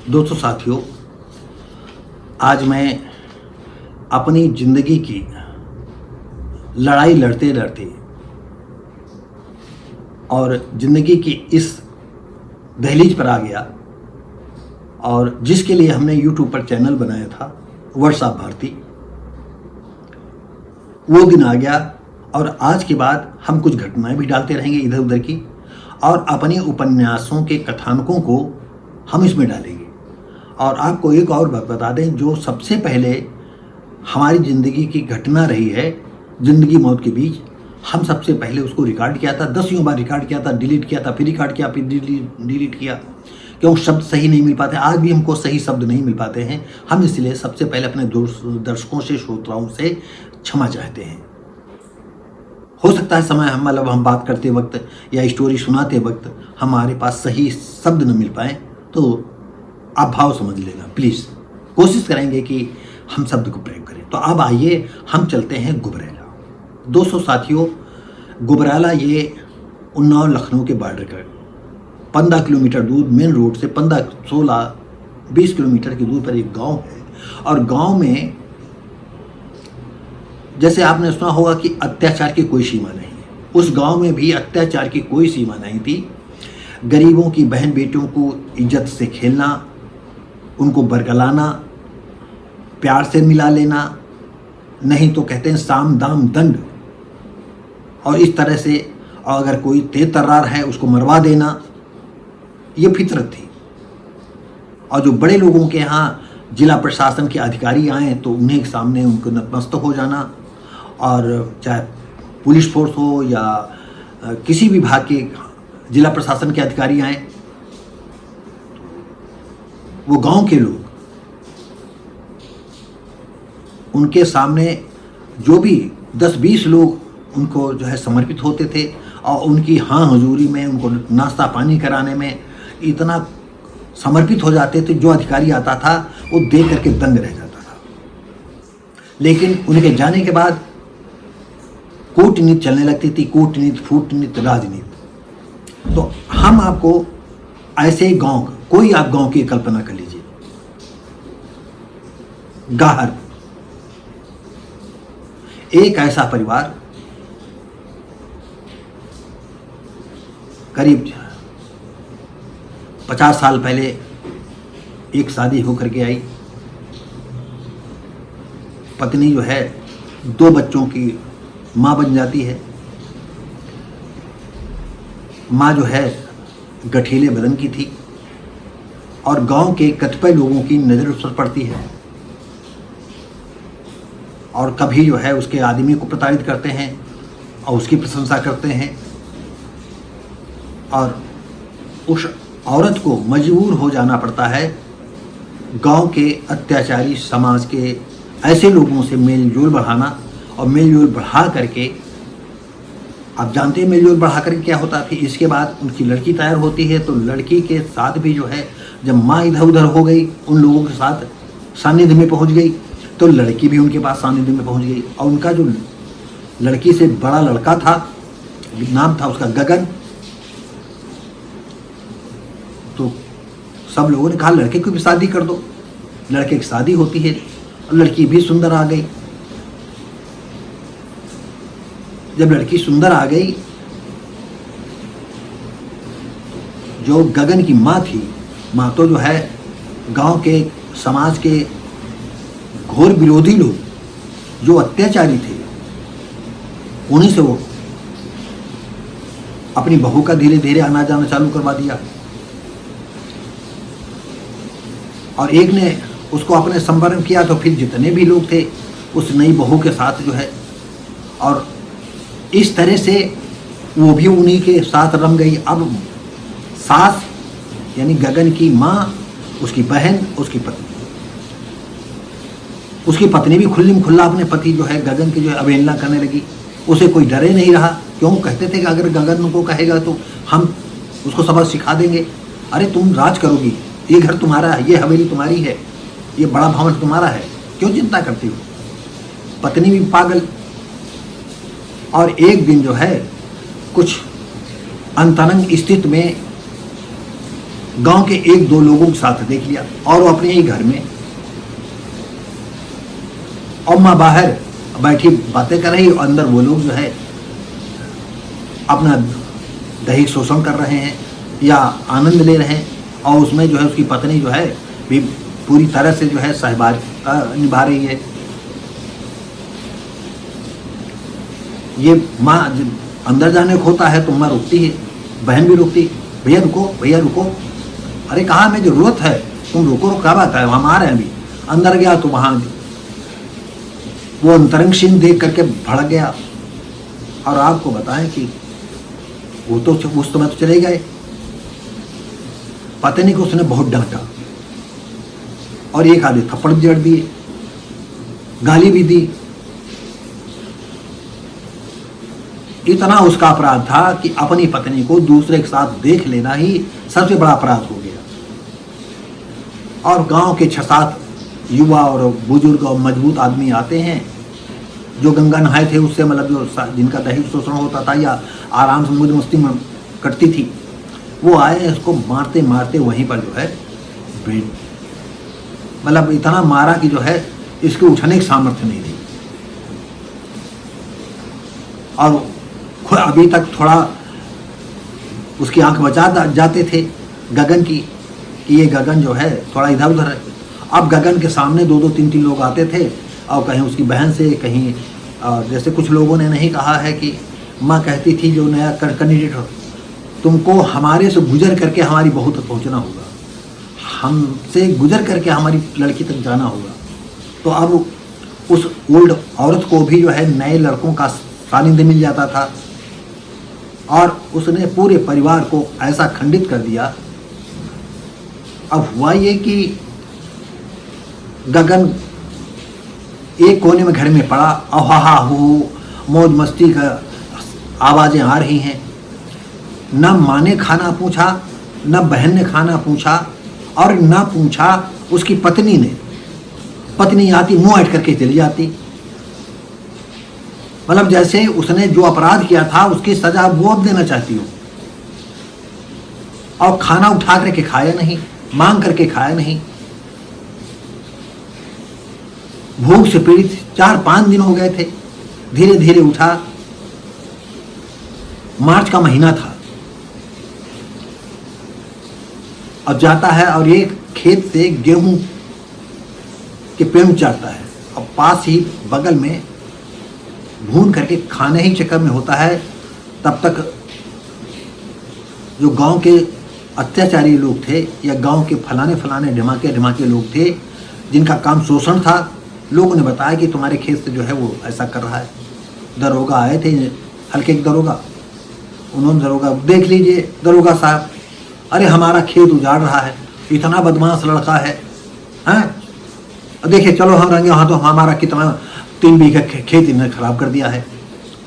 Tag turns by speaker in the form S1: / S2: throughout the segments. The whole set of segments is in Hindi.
S1: दोस्तों साथियों, आज मैं अपनी ज़िंदगी की लड़ाई लड़ते लड़ते और ज़िंदगी की इस दहलीज पर आ गया और जिसके लिए हमने YouTube पर चैनल बनाया था व्हाट्सएप भारती, वो दिन आ गया। और आज के बाद हम कुछ घटनाएं भी डालते रहेंगे इधर उधर की, और अपने उपन्यासों के कथानकों को हम इसमें डालेंगे। और आपको एक और बात बता दें, जो सबसे पहले हमारी ज़िंदगी की घटना रही है ज़िंदगी मौत के बीच, हम सबसे पहले उसको रिकॉर्ड किया था, 10 बार रिकॉर्ड किया था, डिलीट किया था, फिर रिकॉर्ड किया, फिर डिलीट किया, क्यों शब्द सही नहीं मिल पाते। आज भी हमको सही शब्द नहीं मिल पाते हैं। हम इसलिए सबसे पहले अपने दर्शकों से, श्रोताओं से क्षमा चाहते हैं। हो सकता है समय हम बात करते वक्त या स्टोरी सुनाते वक्त हमारे पास सही शब्द न मिल पाए, तो आप भाव समझ लेना प्लीज़। कोशिश करेंगे कि हम शब्द को प्रयोग करें। तो अब आइए हम चलते हैं गुबरैला। दोस्तों साथियों, गुबरैला ये उन्नाव लखनऊ के बॉर्डर का 15 किलोमीटर दूर मेन रोड से 15-16-20 किलोमीटर की दूर पर एक गांव है। और गांव में जैसे आपने सुना होगा कि अत्याचार की कोई सीमा नहीं है, उस गांव में भी अत्याचार की कोई सीमा नहीं थी। गरीबों की बहन बेटियों को इज्जत से खेलना, उनको बरगलाना, प्यार से मिला लेना, नहीं तो कहते हैं साम दाम दंड, और इस तरह से अगर कोई तेज तर्रार है उसको मरवा देना, ये फितरत थी। और जो बड़े लोगों के यहाँ जिला प्रशासन के अधिकारी आए तो उन्हें सामने उनको नतमस्तक हो जाना, और चाहे पुलिस फोर्स हो या किसी विभाग के जिला प्रशासन के अधिकारी आए, वो गांव के लोग उनके सामने जो भी 10-20 लोग उनको जो है समर्पित होते थे और उनकी हाँ हुजूरी में, उनको नाश्ता पानी कराने में इतना समर्पित हो जाते थे, जो अधिकारी आता था वो देख करके दंग रह जाता था। लेकिन उनके जाने के बाद कूटनीति चलने लगती थी, कूटनीति, फूटनीति, राजनीति। तो हम आपको ऐसे गांव, कोई आप गांव की कल्पना कर लीजिए, गाहर, एक ऐसा परिवार करीब 50 साल पहले एक शादी होकर के आई। पत्नी जो है 2 बच्चों की माँ बन जाती है। माँ जो है गठीले बदन की थी और गांव के कतिपय लोगों की नज़र उस पर पड़ती है, और कभी जो है उसके आदमी को प्रताड़ित करते हैं और उसकी प्रशंसा करते हैं, और उस औरत को मजबूर हो जाना पड़ता है गांव के अत्याचारी समाज के ऐसे लोगों से मेलजोल बढ़ाना। और मेलजोल बढ़ा करके, आप जानते हैं मेलजोल बढ़ा करके क्या होता है। इसके बाद उनकी लड़की तैयार होती है, तो लड़की के साथ भी जो है, जब माँ इधर उधर हो गई, उन लोगों के साथ सानिध्य में पहुंच गई, तो लड़की भी उनके पास सानिध्य में पहुंच गई। और उनका जो लड़की से बड़ा लड़का था, नाम था उसका गगन, तो सब लोगों ने कहा लड़के को भी शादी कर दो। लड़के की शादी होती है और लड़की भी सुंदर आ गई। जब लड़की सुंदर आ गई, जो गगन की माँ थी, माँ तो जो है गांव के समाज के घोर विरोधी लोग, जो अत्याचारी थे, उन्हीं से वो अपनी बहू का धीरे धीरे आना जाना चालू करवा दिया। और एक ने उसको अपने संवरण किया, तो फिर जितने भी लोग थे उस नई बहू के साथ जो है, और इस तरह से वो भी उन्हीं के साथ रम गई। अब सास यानी गगन की माँ, उसकी बहन, उसकी पत्नी भी खुल्ली में खुल्ला अपने पति जो है गगन की जो है अवहेलना करने लगी। उसे कोई डरे नहीं रहा, क्यों? कहते थे कि अगर गगन को कहेगा तो हम उसको सबक सिखा देंगे। अरे तुम राज करोगी, ये घर तुम्हारा है, ये हवेली तुम्हारी है, ये बड़ा भवन तुम्हारा है, क्यों चिंता करती हो? पत्नी भी पागल। और एक दिन जो है कुछ अंतरंग स्थिति में गांव के एक दो लोगों के साथ देख लिया और वो अपने ही घर में, और माँ बाहर बैठी बातें कर रही और अंदर वो लोग जो है अपना दैहिक शोषण कर रहे हैं या आनंद ले रहे हैं, और उसमें जो है उसकी पत्नी जो है भी पूरी तरह से जो है सहभागिता निभा रही है। ये माँ अंदर जाने को होता है तो माँ रोकती है, बहन भी रोकती, भैया रुको भैया रुको, अरे कहाँ में जरूरत है, तुम रोको, क्या बात है, हम आ रहे हैं अभी। अंदर गया तो वहाँ वो अंतरंग सीन देख करके भड़क गया। और आपको बताएं कि वो तो उस समय तो चले गए, पत्नी को उसने बहुत डांटा और एक आधे थप्पड़ भी जड़ दिए, गाली भी दी। इतना उसका अपराध था कि अपनी पत्नी को दूसरे के साथ देख लेना ही सबसे बड़ा अपराध हो गया। और गांव के 6-7 युवा और बुजुर्ग और मजबूत आदमी आते हैं जो गंगा नहाए थे, उससे मतलब जो जिनका दैहिक शोषण होता था या आराम से मौज मस्ती में कटती थी, वो आए, इसको मारते मारते वहीं पर जो है मतलब इतना मारा कि जो है इसके उठने की सामर्थ्य नहीं थी। और अभी तक थोड़ा उसकी आंख बचा जाते थे गगन की कि ये गगन जो है थोड़ा इधर उधर है। अब गगन के सामने 2-2 3-3 लोग आते थे, और कहीं उसकी बहन से, कहीं जैसे कुछ लोगों ने नहीं कहा है कि माँ कहती थी जो नया कैंडिडेट हो, तुमको हमारे से गुजर करके हमारी बहू तक पहुँचना होगा, हमसे गुजर करके हमारी लड़की तक जाना होगा। तो अब उस ओल्ड औरत को भी जो है नए लड़कों का सानिध्य मिल जाता था, और उसने पूरे परिवार को ऐसा खंडित कर दिया। अब हुआ ये कि गगन एक कोने में घर में पड़ा, अहा हो मौज मस्ती का आवाज़ें आ रही हैं। न माँ ने खाना पूछा, न बहन ने खाना पूछा, और न पूछा उसकी पत्नी ने। पत्नी आती मुँह ऐंठ करके चली जाती, मतलब जैसे उसने जो अपराध किया था उसकी सजा वो अब देना चाहती हो। और खाना उठा करके खाया नहीं, मांग करके खाया नहीं, भूख से पीड़ित 4-5 दिन हो गए थे। धीरे धीरे उठा, मार्च का महीना था, और जाता है और एक खेत से गेहूं के पेड़ चाटता है, और पास ही बगल में भून करके खाने ही चक्कर में होता है। तब तक जो गांव के अत्याचारी लोग थे या गांव के फलाने ढमाके लोग थे जिनका काम शोषण था, लोगों ने बताया कि तुम्हारे खेत से जो है वो ऐसा कर रहा है। दरोगा आए थे, हल्के के दरोगा, उन्होंने दरोगा देख लीजिए दरोगा साहब, अरे हमारा खेत उजाड़ रहा है, इतना बदमाश लड़का है, हैं देखिए चलो हम रंगे हाथों हमारा कितना 3 बीघा खेत इन्होंने खराब कर दिया है।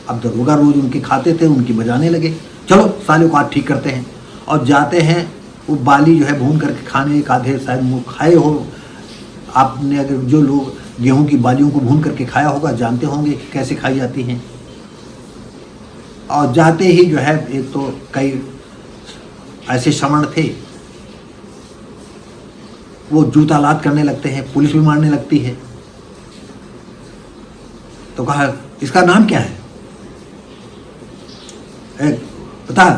S1: अब दरोगा रोज उनके खाते थे, उनकी बजाने लगे, चलो साले को आज ठीक करते हैं। और जाते हैं, वो बाली जो है भून करके खाने, एक आधे शायद मुँह खाए हो आपने, अगर जो लोग गेहूं की बालियों को भून करके खाया होगा जानते होंगे कि कैसे खाई जाती हैं। और जाते ही जो है एक तो कई ऐसे श्रमण थे, वो जूता लात करने लगते हैं, पुलिस भी मारने लगती है। तो कहा इसका नाम क्या है, बता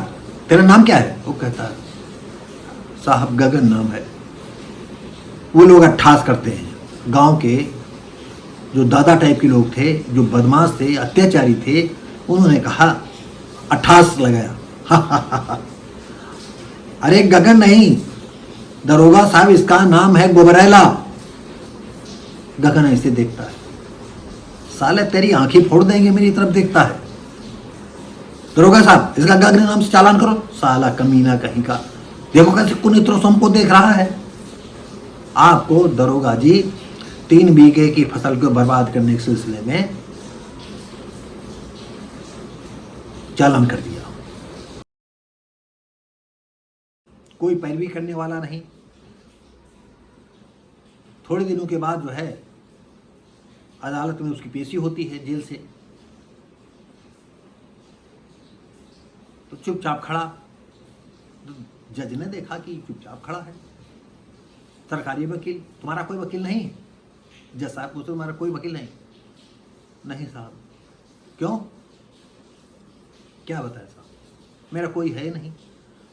S1: तेरा नाम क्या है। वो कहता साहब गगन नाम है। वो लोग अट्ठास करते हैं। गांव के जो दादा टाइप के लोग थे, जो बदमाश थे, अत्याचारी थे, उन्होंने कहा अट्ठास लगाया अरे गगन नहीं दरोगा साहब, इसका नाम है गोबरेला। गगन ऐसे देखता है, साले तेरी आंखें फोड़ देंगे, मेरी तरफ देखता है। दरोगा साहब इसका गगन नाम से चालान करो। साला कमीना कहीं का, देखो कैसे कुनित्रो हमको देख रहा है। आपको दरोगा जी 3 बीघे की फसल को बर्बाद करने के सिलसिले में चालान कर दिया। कोई पैरवी करने वाला नहीं। थोड़े दिनों के बाद जो है अदालत में उसकी पेशी होती है जेल से, तो चुपचाप खड़ा, जज ने देखा कि चुपचाप खड़ा है। सरकारी वकील, तुम्हारा कोई वकील नहीं? जज साहब पूछते, तुम्हारा कोई वकील नहीं? नहीं साहब। क्यों? क्या बताया साहब, मेरा कोई है नहीं।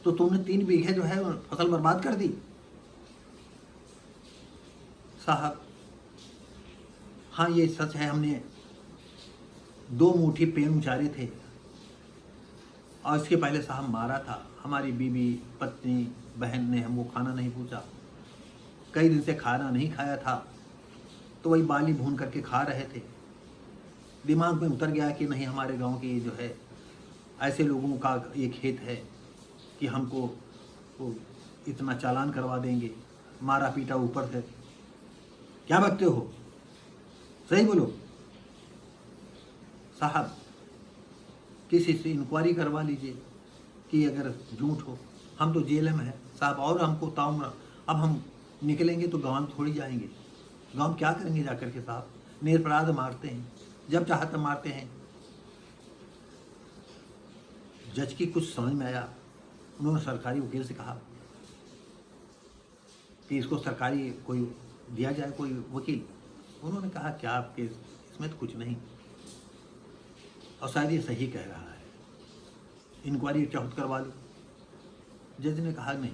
S1: तो तुमने 3 बीघे जो है फसल बर्बाद कर दी। साहब हाँ ये सच है, हमने 2 मुट्ठी पेड़ उचारे थे और इसके पहले साहब मारा था। हमारी बीवी, पत्नी, बहन ने हमको खाना नहीं पूछा, कई दिन से खाना नहीं खाया था, तो वही बाली भून करके खा रहे थे। दिमाग में उतर गया कि नहीं, हमारे गांव की जो है ऐसे लोगों का ये खेत है कि हमको वो इतना चालान करवा देंगे, मारा पीटा ऊपर से। क्या बकते हो, सही बोलो साहब, किसी से इंक्वायरी करवा लीजिए कि अगर झूठ हो। हम तो जेल में हैं साहब, और हमको ताउम्र, अब हम निकलेंगे तो गांव थोड़ी जाएंगे। गांव क्या करेंगे जाकर के साहब? निरपराध मारते हैं, जब चाहे तब मारते हैं। जज की कुछ समझ में आया, उन्होंने सरकारी वकील से कहा कि इसको सरकारी कोई दिया जाए, कोई वकील। उन्होंने कहा क्या आपके इसमें तो कुछ नहीं, और शायद ये सही कह रहा है, इंक्वायरी चाहो तो करवा लो। जज ने कहा नहीं,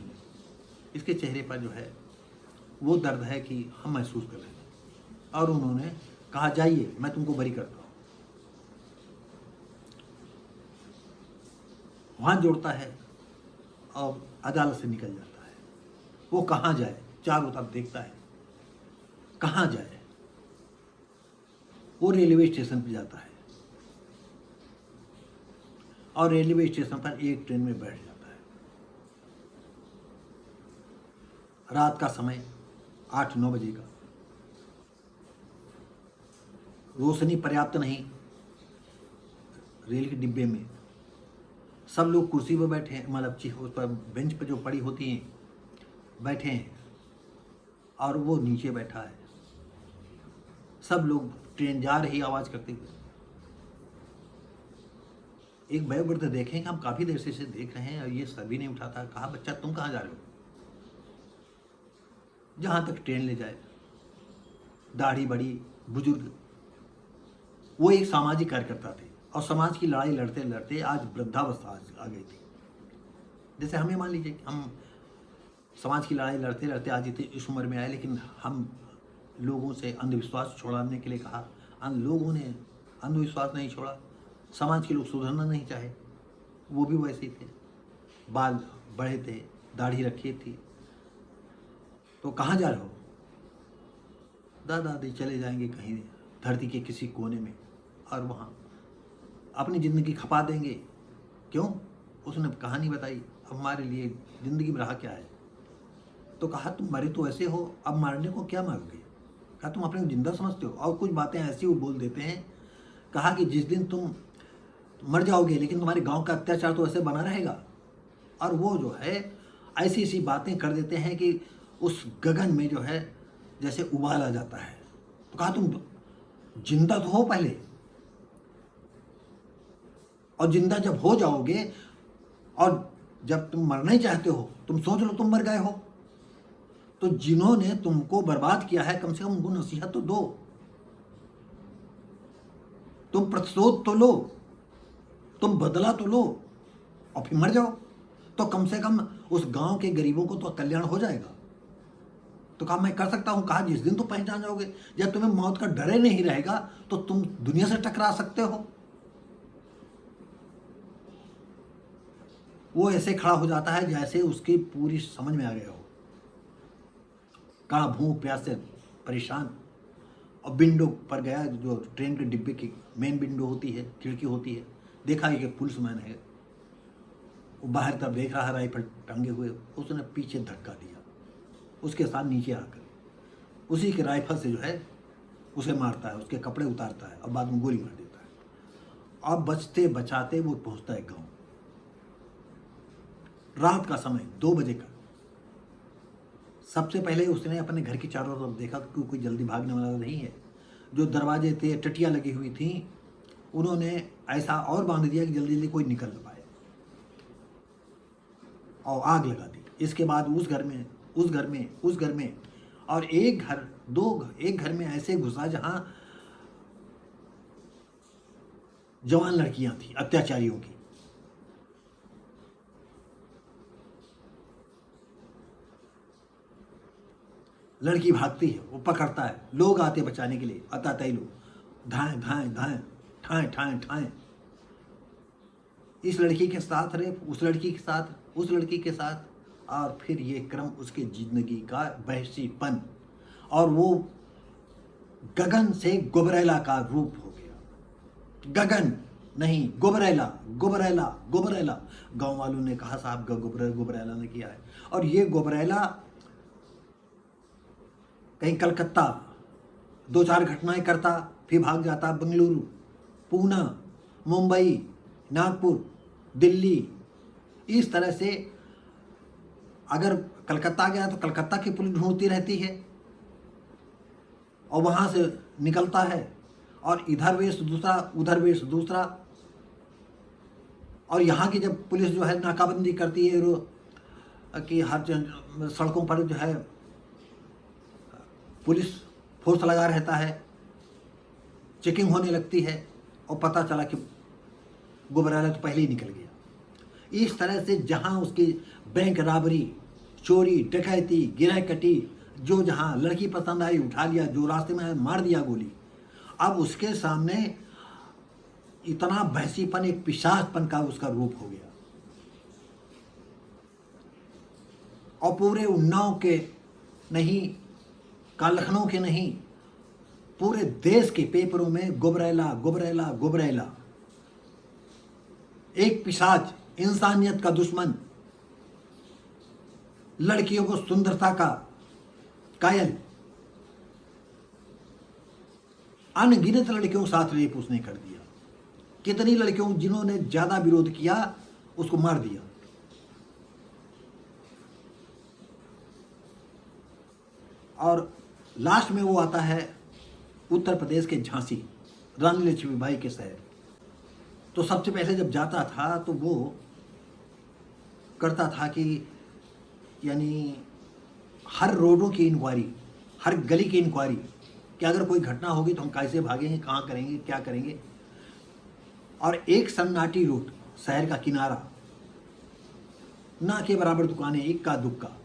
S1: इसके चेहरे पर जो है वो दर्द है कि हम महसूस कर रहे हैं, और उन्होंने कहा जाइए मैं तुमको बरी करता हूँ। वहाँ जोड़ता है और अदालत से निकल जाता है। वो कहाँ जाए, चारों तरफ देखता है, कहाँ जाए। वो रेलवे स्टेशन पर जाता है और रेलवे स्टेशन पर एक ट्रेन में बैठ जाता है। रात का समय 8-9 बजे का, रोशनी पर्याप्त नहीं रेल के डिब्बे में। सब लोग कुर्सी पर बैठे हैं, मतलब उस पर बेंच पर जो पड़ी होती हैं बैठे हैं, और वो नीचे बैठा है। सब लोग ट्रेन जा रही आवाज़ करते हुए। एक वयोवृद्ध देखें कि हम काफ़ी देर से इसे देख रहे हैं और ये सर भी नहीं उठाता। कहा बच्चा तुम कहाँ जा रहे हो? जहाँ तक ट्रेन ले जाए। दाढ़ी बड़ी, बुजुर्ग, वो एक सामाजिक कार्यकर्ता थे और समाज की लड़ाई लड़ते लड़ते आज वृद्धावस्था आ गई थी। जैसे हमें मान लीजिए कि हम समाज की लड़ाई लड़ते लड़ते आज इस उम्र में आए, लेकिन हम लोगों से अंधविश्वास छोड़ाने के लिए कहा, लोगों ने अंधविश्वास नहीं छोड़ा। समाज के लोग सुधरना नहीं चाहे, वो भी वैसे ही थे, बाल बड़े थे, दाढ़ी रखी थी। तो कहाँ जा रहे हो? दादा दादी चले जाएंगे कहीं धरती के किसी कोने में और वहाँ अपनी ज़िंदगी खपा देंगे। क्यों? उसने कहानी बताई, अब हमारे लिए ज़िंदगी में रहा क्या है। तो कहा तुम मरे तो ऐसे हो, अब मारने को क्या मारोगे? कहा तुम अपने को जिंदा समझते हो? और कुछ बातें ऐसी वो बोल देते हैं। कहा कि जिस दिन तुम मर जाओगे लेकिन तुम्हारे गांव का अत्याचार तो ऐसे बना रहेगा। और वो जो है ऐसी ऐसी बातें कर देते हैं कि उस गगन में जो है जैसे उबाल आ जाता है। तो कहा तुम जिंदा तो हो पहले, और जिंदा जब हो जाओगे और जब तुम मरना ही चाहते हो, तुम सोच लो तुम मर गए हो, तो जिन्होंने तुमको बर्बाद किया है कम से कम उनको नसीहत तो दो, तुम प्रतिशोध तो लो, तुम बदला तो लो, और फिर मर जाओ तो कम से कम उस गांव के गरीबों को तो कल्याण हो जाएगा। तो कहा मैं कर सकता हूं। कहा जिस दिन तो पहचान जाओगे, जब तुम्हें मौत का डर ही नहीं रहेगा तो तुम दुनिया से टकरा सकते हो। वो ऐसे खड़ा हो जाता है जैसे उसकी पूरी समझ में आ गया हो। कहा भूख प्यास से परेशान, और विंडो पर गया, जो ट्रेन के डिब्बे की मेन विंडो होती है, खिड़की होती है, देखा कि पुलिसमैन है, वो बाहर तब देख रहा है राइफल टंगे हुए। उसने पीछे धक्का दिया उसके साथ, नीचे आकर उसी के राइफल से जो है उसे मारता है, उसके कपड़े उतारता है और बाद में गोली मार देता है। और बचते बचाते वो पहुंचता है गांव। रात का समय 2 बजे का। सबसे पहले उसने अपने घर की चारों तरफ देखा कि कोई जल्दी भागने वाला नहीं है। जो दरवाजे थे, टटियाँ लगी हुई थी, उन्होंने ऐसा और बांध दिया कि जल्दी जल्दी कोई निकल न पाए। और आग लगा दी। इसके बाद उस घर में, उस घर में, उस घर में, और एक घर, एक घर में ऐसे घुसा जहां जवान लड़कियां थी अत्याचारियों की। लड़की भागती है, वो पकड़ता है, लोग आते बचाने के लिए, अतातई लोग, धाएं धाएं धाएं, ठाएं ठाएं ठाएं, इस लड़की के साथ रेप, उस लड़की के साथ, उस लड़की के साथ, और फिर ये क्रम उसके जिंदगी का बहसीपन, और वो गगन से गुबरैला का रूप हो गया। गगन नहीं, गुबरैला, गुबरैला, गुबरैला। गांव वालों ने कहा साहब गुबरैला ने किया है। और ये गुबरैला कहीं कलकत्ता 2-4 घटनाएं करता, फिर भाग जाता बेंगलुरु, पूना, मुंबई, नागपुर, दिल्ली। इस तरह से अगर कलकत्ता गया तो कलकत्ता की पुलिस ढूंढती रहती है और वहाँ से निकलता है, और इधर वेश दूसरा, उधर वेश दूसरा। और यहाँ की जब पुलिस जो है नाकाबंदी करती है कि हर सड़कों पर जो है पुलिस फोर्स लगा रहता है, चेकिंग होने लगती है, और पता चला कि गुबरैला तो पहले ही निकल गया। इस तरह से जहाँ उसकी बैंक रॉबरी, चोरी, डकैती, गिरह कटी, जो जहाँ लड़की पसंद आई उठा लिया, जो रास्ते में मार दिया गोली। अब उसके सामने इतना भैंसीपन, एक पिशाचपन का उसका रूप हो गया। और पूरे उन्नाव के नहीं, का लखनऊ के नहीं, पूरे देश के पेपरों में गुबरैला, गुबरैला, गुबरैला। एक पिशाच, इंसानियत का दुश्मन, लड़कियों को सुंदरता का कायल। अनगिनत लड़कियों के साथ रेप उसने कर दिया। कितनी लड़कियों जिन्होंने ज्यादा विरोध किया उसको मार दिया। और लास्ट में वो आता है उत्तर प्रदेश के झांसी, रानी लक्ष्मीबाई के शहर। तो सबसे पहले जब जाता था तो वो करता था कि यानी हर रोडों की इंक्वायरी, हर गली की इंक्वायरी, कि अगर कोई घटना होगी तो हम कैसे भागेंगे, कहाँ करेंगे, क्या करेंगे। और एक सन्नाटी रोड, शहर का किनारा, ना के बराबर दुकानें, इक्का दुक्का।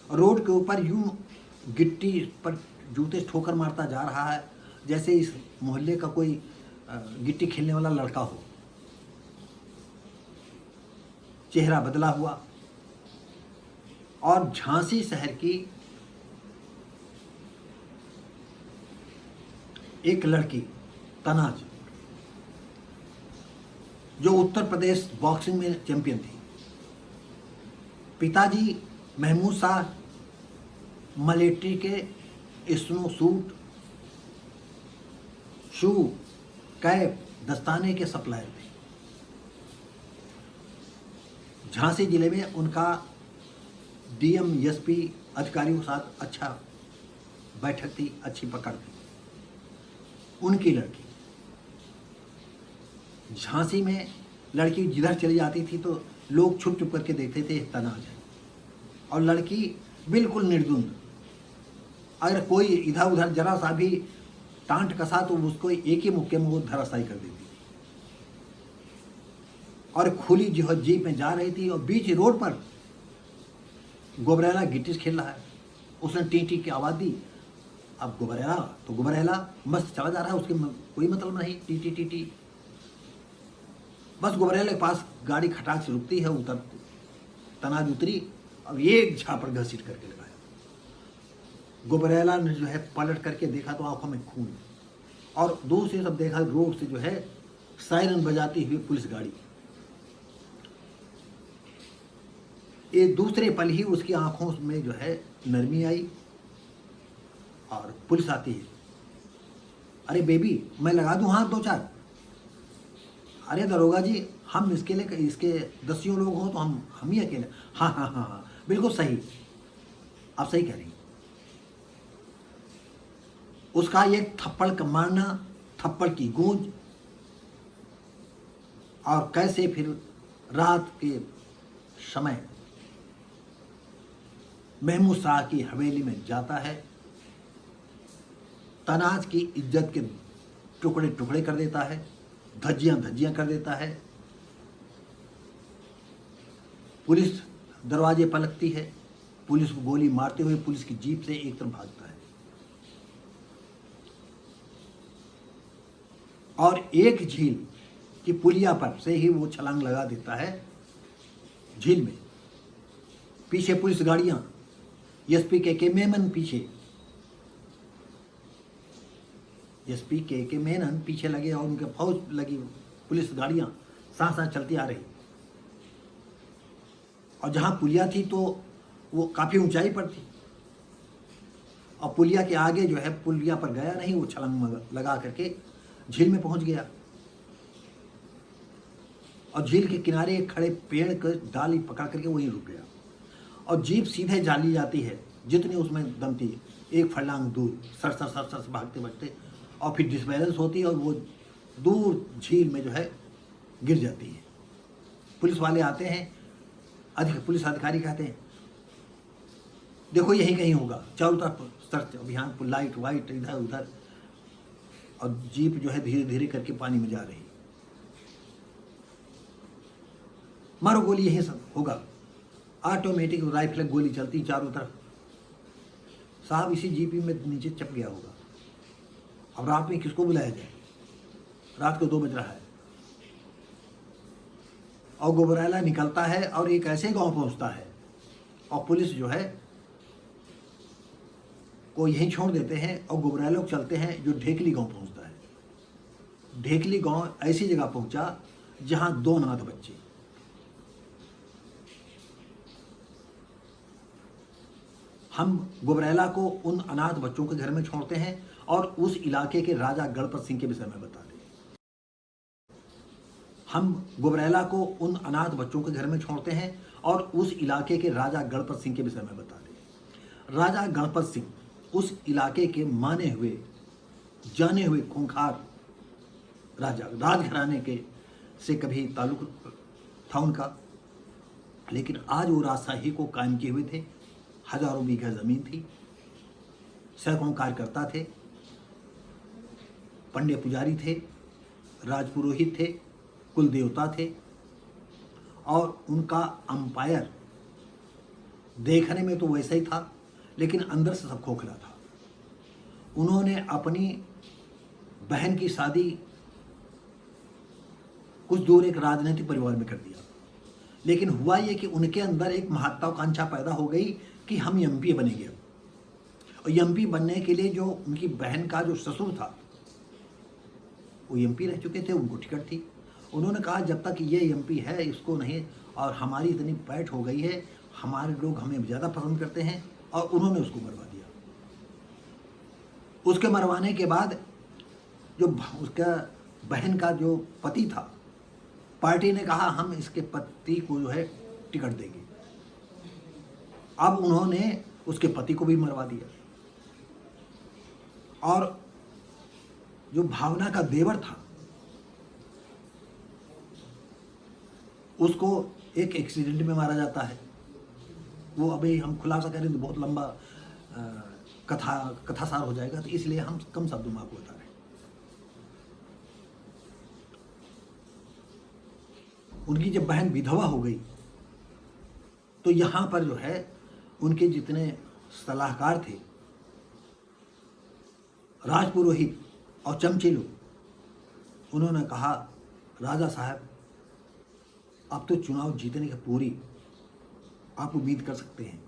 S1: रोड के ऊपर यूं गिट्टी पर जूते ठोकर मारता जा रहा है जैसे इस मोहल्ले का कोई गिट्टी खेलने वाला लड़का हो। चेहरा बदला हुआ। और झांसी शहर की एक लड़की तनाज, जो उत्तर प्रदेश बॉक्सिंग में चैंपियन थी। पिताजी महमूद शाह मिलिट्री के स्नो सूट, शू, कैप, दस्ताने के सप्लायर थे। झांसी जिले में उनका डीएम, एसपी अधिकारियों के साथ अच्छा बैठक थी, अच्छी पकड़ थी। उनकी लड़की झांसी में, लड़की जिधर चली जाती थी तो लोग छुप छुप करके देखते थे तनाज है। और लड़की बिल्कुल निर्दुंद, अगर कोई इधर उधर जरा सा भी टांट कसा तो उसको एक ही मुक्के में वो धराशायी कर देती। और खुली जो जीप में जा रही थी और बीच रोड पर गुबरैला गिट्टिस खेल रहा है। उसने टी टी की आवाज़ दी। अब गुबरैला तो गुबरैला मस्त चला जा रहा है, उसके कोई मतलब नहीं, टी टी टी टी। बस गुबरैला के पास गाड़ी खटाक से रुकती है, उतर तनाज उतरी और एक झापड़ घसीट करके लगाया। गुबरैला ने जो है पलट करके देखा तो आंखों में खून, और दूसरी तरफ देखा रोड से जो है सायरन बजाती हुई पुलिस गाड़ी। ये दूसरे पल ही उसकी आंखों में जो है नरमी आई और पुलिस आती है। अरे बेबी, मैं लगा दूं हाथ 2-4? अरे दरोगा जी, हम इसके लिए, इसके 10 लोग हों तो हम ही अकेले। हाँ हाँ हाँ हाँ, बिल्कुल सही, आप सही कह रही हैं। उसका एक थप्पड़ का मारना, थप्पड़ की गूंज, और कैसे फिर रात के समय महमूद शाह की हवेली में जाता है, तनाज की इज्जत के टुकड़े टुकड़े कर देता है, धज्जियां धज्जियां कर देता है। पुलिस दरवाजे पर लगती है, पुलिस को गोली मारते हुए पुलिस की जीप से एक तरफ भागता है और एक झील की पुलिया पर से ही वो छलांग लगा देता है झील में। पीछे पुलिस गाड़ियां, एसपी के मेनन पीछे, एसपी के मेनन पीछे लगे और उनके फौज लगी, पुलिस गाड़ियां साथ साथ चलती आ रही। और जहां पुलिया थी तो वो काफ़ी ऊंचाई पर थी और पुलिया के आगे जो है पुलिया पर गया नहीं, वो छलांग लगा करके झील में पहुंच गया और झील के किनारे एक खड़े पेड़ का डाली पकड़ करके वहीं रुक गया और जीप सीधे जाली जाती है जितनी उसमें दम थी, एक फरलांग दूर सर सर सर सर भागते भागते, और फिर डिसबैलेंस होती है और वो दूर झील में जो है गिर जाती है। पुलिस वाले आते हैं, पुलिस अधिकारी कहते हैं देखो यही कहीं होगा, चारों तरफ सर्च अभियान, लाइट वाइट इधर उधर, और जीप जो है धीरे धीरे करके पानी में जा रही। मारो गोली, यही सब होगा। ऑटोमेटिक राइफल गोली चलती चारों तरफ। साहब इसी जीपी में नीचे चप गया होगा। अब रात में किसको बुलाया जाए? रात को 2 बज रहा है और घुबरैला निकलता है और एक ऐसे गांव पहुंचता है और पुलिस जो है को यहीं छोड़ देते हैं और घुबरैला लोग चलते हैं जो ढेकली गांव पहुंचता है। ढेकली गांव ऐसी जगह पहुंचा जहां 2 अनाथ बच्चे, हम घुबरैला को उन अनाथ बच्चों के घर में छोड़ते हैं और उस इलाके के राजा गणपत सिंह के विषय में बता दें। हम घुबरैला को उन अनाथ बच्चों के घर में छोड़ते हैं और उस इलाके के राजा गणपत सिंह के विषय में बता दें। राजा गणपत सिंह उस इलाके के माने हुए जाने हुए खूंखार राजा, राजघराने के से कभी ताल्लुक था उनका, लेकिन आज वो राजशाही को कायम किए हुए थे। हजारों बीघा जमीन थी, सैकड़ों कार्यकर्ता थे, पंडे पुजारी थे, राजपुरोहित थे, कुल देवता थे और उनका अंपायर देखने में तो वैसा ही था लेकिन अंदर से सब खोखला था। उन्होंने अपनी बहन की शादी कुछ दूर एक राजनीतिक परिवार में कर दिया, लेकिन हुआ ये कि उनके अंदर एक महत्वाकांक्षा पैदा हो गई कि हम एमपी बनेंगे। और एमपी बनने के लिए जो उनकी बहन का जो ससुर था वो एमपी रह चुके थे, उनको टिकट थी। उन्होंने कहा जब तक ये एमपी है इसको नहीं, और हमारी इतनी पैठ हो गई है, हमारे लोग हमें ज़्यादा पसंद करते हैं, और उन्होंने उसको मरवा दिया। उसके मरवाने के बाद जो उसका बहन का जो पति था, पार्टी ने कहा हम इसके पति को जो है टिकट देंगे। अब उन्होंने उसके पति को भी मरवा दिया और जो भावना का देवर था उसको एक एक्सीडेंट में मारा जाता है। वो अभी हम खुलासा करें तो बहुत लंबा कथासार हो जाएगा, तो इसलिए हम कम शब्दों में आपको बता रहे हैं। उनकी जब बहन विधवा हो गई तो यहाँ पर जो है उनके जितने सलाहकार थे, राजपुरोहित और चमचे लोग, उन्होंने कहा राजा साहब अब तो चुनाव जीतने की पूरी आप उम्मीद कर सकते हैं।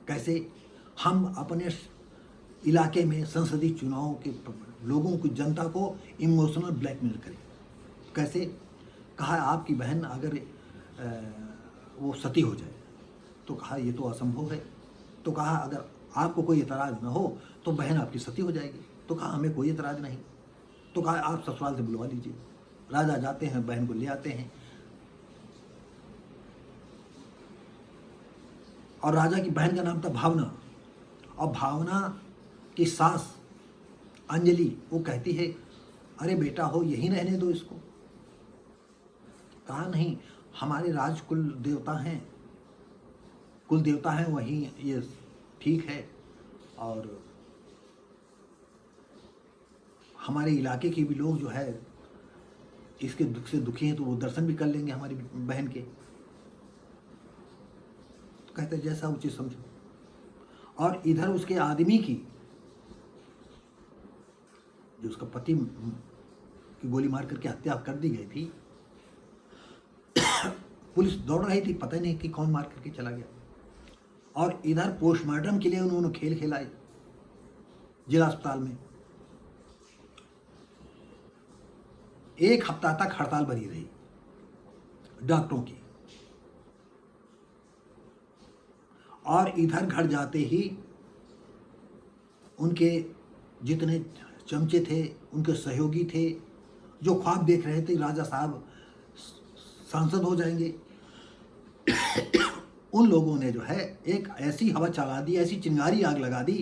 S1: कैसे? हम अपने इलाके में संसदीय चुनाव के लोगों की, जनता को इमोशनल ब्लैकमेल करें। कैसे? कहा आपकी बहन अगर वो सती हो जाए, तो कहा ये तो असंभव है। तो कहा अगर आपको कोई एतराज़ ना हो तो बहन आपकी सती हो जाएगी। तो कहा हमें कोई एतराज़ नहीं। तो कहा आप ससुराल से बुलवा लीजिए। राजा जाते हैं, बहन को ले आते हैं और राजा की बहन का नाम था भावना, और भावना की सास अंजलि वो कहती है अरे बेटा हो यहीं रहने दो इसको। कहा नहीं, हमारे राजकुल देवता हैं, कुल देवता हैं वहीं ये ठीक है। और हमारे इलाके के भी लोग जो है इसके दुख से दुखी हैं, तो वो दर्शन भी कर लेंगे हमारी बहन के। तो कहते हैं जैसा उचित समझो। और इधर उसके आदमी की, जो उसका पति की गोली मार करके हत्या कर दी गई थी, पुलिस दौड़ रही थी, पता ही नहीं कि कौन मार करके चला गया। और इधर पोस्टमार्टम के लिए उन्होंने खेल खेलाए जिला अस्पताल में। 1 हफ्ता तक हड़ताल बनी रही डॉक्टरों की। और इधर घर जाते ही उनके जितने चमचे थे, उनके सहयोगी थे, जो ख्वाब देख रहे थे राजा साहब सांसद हो जाएंगे, उन लोगों ने जो है एक ऐसी हवा चला दी, ऐसी चिंगारी आग लगा दी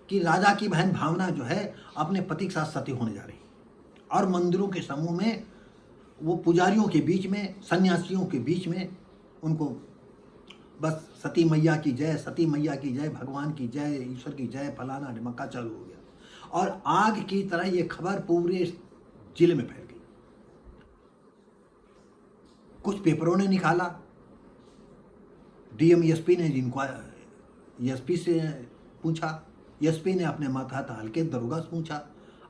S1: कि राजा की बहन भावना जो है अपने पति के साथ सती होने जा रही। और मंदिरों के समूह में, वो पुजारियों के बीच में, सन्यासियों के बीच में उनको बस सती मैया की जय, सती मैया की जय, भगवान की जय, ईश्वर की जय, फलाना ढिमक्का चालू हो गया। और आग की तरह ये खबर पूरे जिले में फैल गई। कुछ पेपरों ने निकाला, डीएम एसपी ने, जिनको एसपी से पूछा, एसपी ने अपने माथा हल्के दरोगा से पूछा।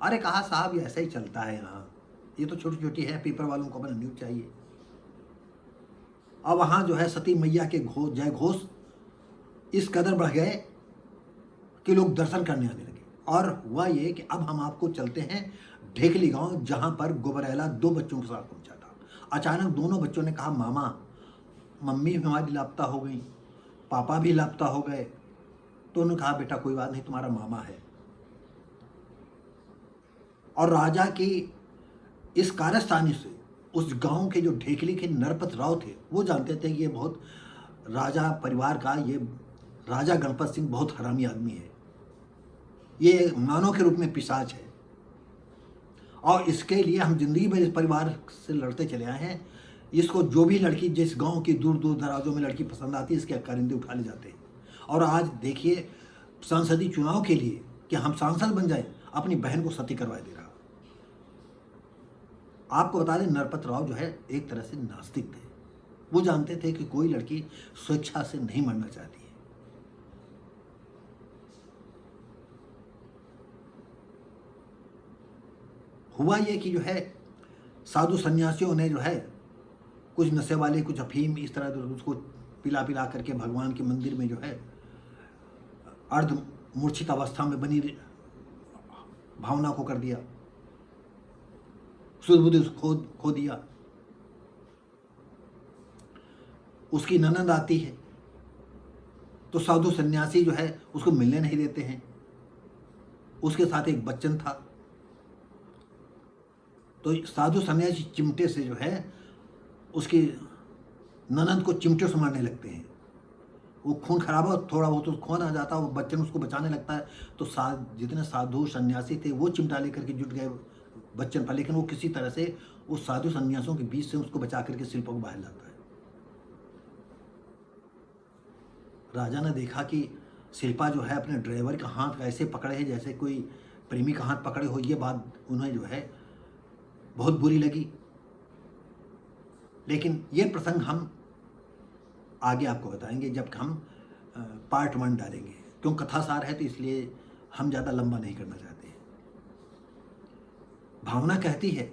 S1: अरे कहा साहब ये ऐसा ही चलता है यहाँ, ये तो छोटी छोटी है, पेपर वालों को अपना न्यूज चाहिए। अब वहाँ जो है सती मैया के जय घोष इस कदर बढ़ गए कि लोग दर्शन करने आने लगे। और हुआ ये कि अब हम आपको चलते हैं ढेकली गांव, जहाँ पर गुबरैला 2 बच्चों के साथ पहुँचा था। अचानक दोनों बच्चों ने कहा मामा, मम्मी हमारी लापता हो गई, पापा भी लापता हो गए। तो उन्होंने कहा बेटा कोई बात नहीं, तुम्हारा मामा है। और राजा की इस कारस्तानी से उस गांव के जो ढेकली के नरपत राव थे, वो जानते थे कि ये बहुत राजा परिवार का, ये राजा गणपत सिंह बहुत हरामी आदमी है, ये मानव के रूप में पिशाच है। और इसके लिए हम जिंदगी भर इस परिवार से लड़ते चले आए हैं। इसको जो भी लड़की जिस गांव की दूर दूर दराजों में लड़की पसंद आती है, इसके कारिंदे उठा ले जाते हैं। और आज देखिए संसदीय चुनाव के लिए कि हम सांसद बन जाए, अपनी बहन को सती करवा दे रहा। आपको बता दें नरपत राव जो है एक तरह से नास्तिक थे। वो जानते थे कि कोई लड़की स्वेच्छा से नहीं मरना चाहती है। हुआ ये कि जो है साधु सन्यासियों ने जो है कुछ नशे वाले, कुछ अफीम, इस तरह उसको पिला पिला करके भगवान के मंदिर में जो है अर्ध मूर्छित अवस्था में बनी भावना को कर दिया, सुध खो दिया। उसकी ननद आती है तो साधु सन्यासी जो है उसको मिलने नहीं देते हैं। उसके साथ एक बच्चन था, तो साधु सन्यासी चिमटे से जो है उसकी ननद को चिमटे से मारने लगते हैं। वो खून खराब हो, थोड़ा बहुत तो खून आ जाता है, वो बच्चन उसको बचाने लगता है। तो जितने साधु सन्यासी थे वो चिमटा लेकर के जुट गए बच्चन पर, लेकिन वो किसी तरह से उस साधु सन्यासियों के बीच से उसको बचा करके शिल्पा को बाहर लाता है। राजा ने देखा कि शिल्पा जो है अपने ड्राइवर का हाथ ऐसे पकड़े है जैसे कोई प्रेमी का हाथ पकड़े हो। ये बात उन्हें जो है बहुत बुरी लगी। लेकिन ये प्रसंग हम आगे आपको बताएंगे जब हम पार्ट 1 डालेंगे, क्यों कथासार है तो इसलिए हम ज़्यादा लंबा नहीं करना चाहते हैं। भावना कहती है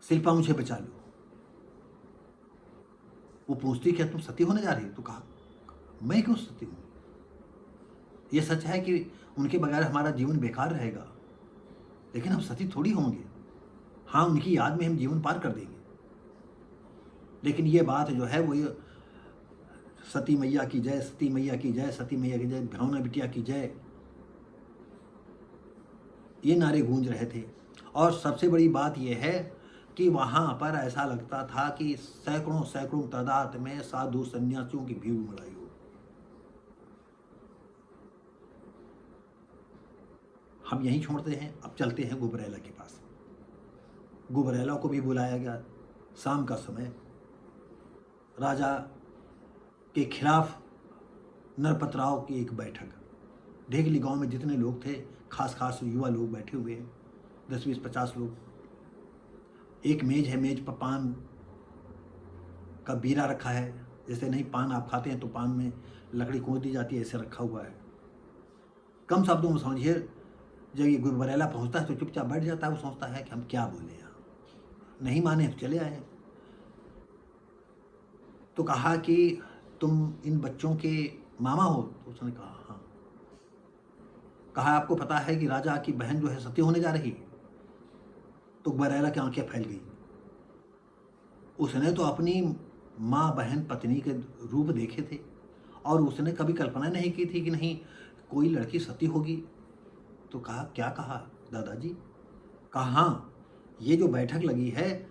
S1: शिल्पा मुझे बचा लो। वो पूछती क्या तुम सती होने जा रही हो? तो कहा मैं क्यों सती हूँ? ये सच है कि उनके बगैर हमारा जीवन बेकार रहेगा, लेकिन हम सती थोड़ी होंगे। हाँ, उनकी याद में हम जीवन पार कर देंगे। लेकिन ये बात जो है वो ये सती मैया की जय, सती मैया की जय, सती मैया की जय, भावना बिटिया की जय, ये नारे गूंज रहे थे। और सबसे बड़ी बात यह है कि वहाँ पर ऐसा लगता था कि सैकड़ों सैकड़ों तादाद में साधु सन्यासियों की भीड़ उमड़ आई हो। हम यहीं छोड़ते हैं, अब चलते हैं गुबरैला के पास। गुबरैला को भी बुलाया गया। शाम का समय, राजा के खिलाफ नरपत राव की एक बैठक। ढेगली गांव में जितने लोग थे, खास खास युवा लोग बैठे हुए हैं, 10-20-50 लोग। एक मेज है, मेज पर पान का बीरा रखा है। जैसे नहीं पान आप खाते हैं तो पान में लकड़ी कोस दी जाती है, ऐसे रखा हुआ है। कम शब्दों में समझिए, जब ये गुबरैला पहुंचता है तो चुपचाप बैठ जाता है। वो सोचता है कि हम क्या बोले यहाँ, नहीं माने तो चले आए। तो कहा कि तुम इन बच्चों के मामा हो? तो उसने कहा हाँ। कहा आपको पता है कि राजा की बहन जो है सती होने जा रही है? तो गुबरैला की आंखें फैल गई। उसने तो अपनी माँ, बहन, पत्नी के रूप देखे थे और उसने कभी कल्पना नहीं की थी कि नहीं कोई लड़की सती होगी। तो कहा क्या कहा दादाजी? कहा हाँ, ये जो बैठक लगी है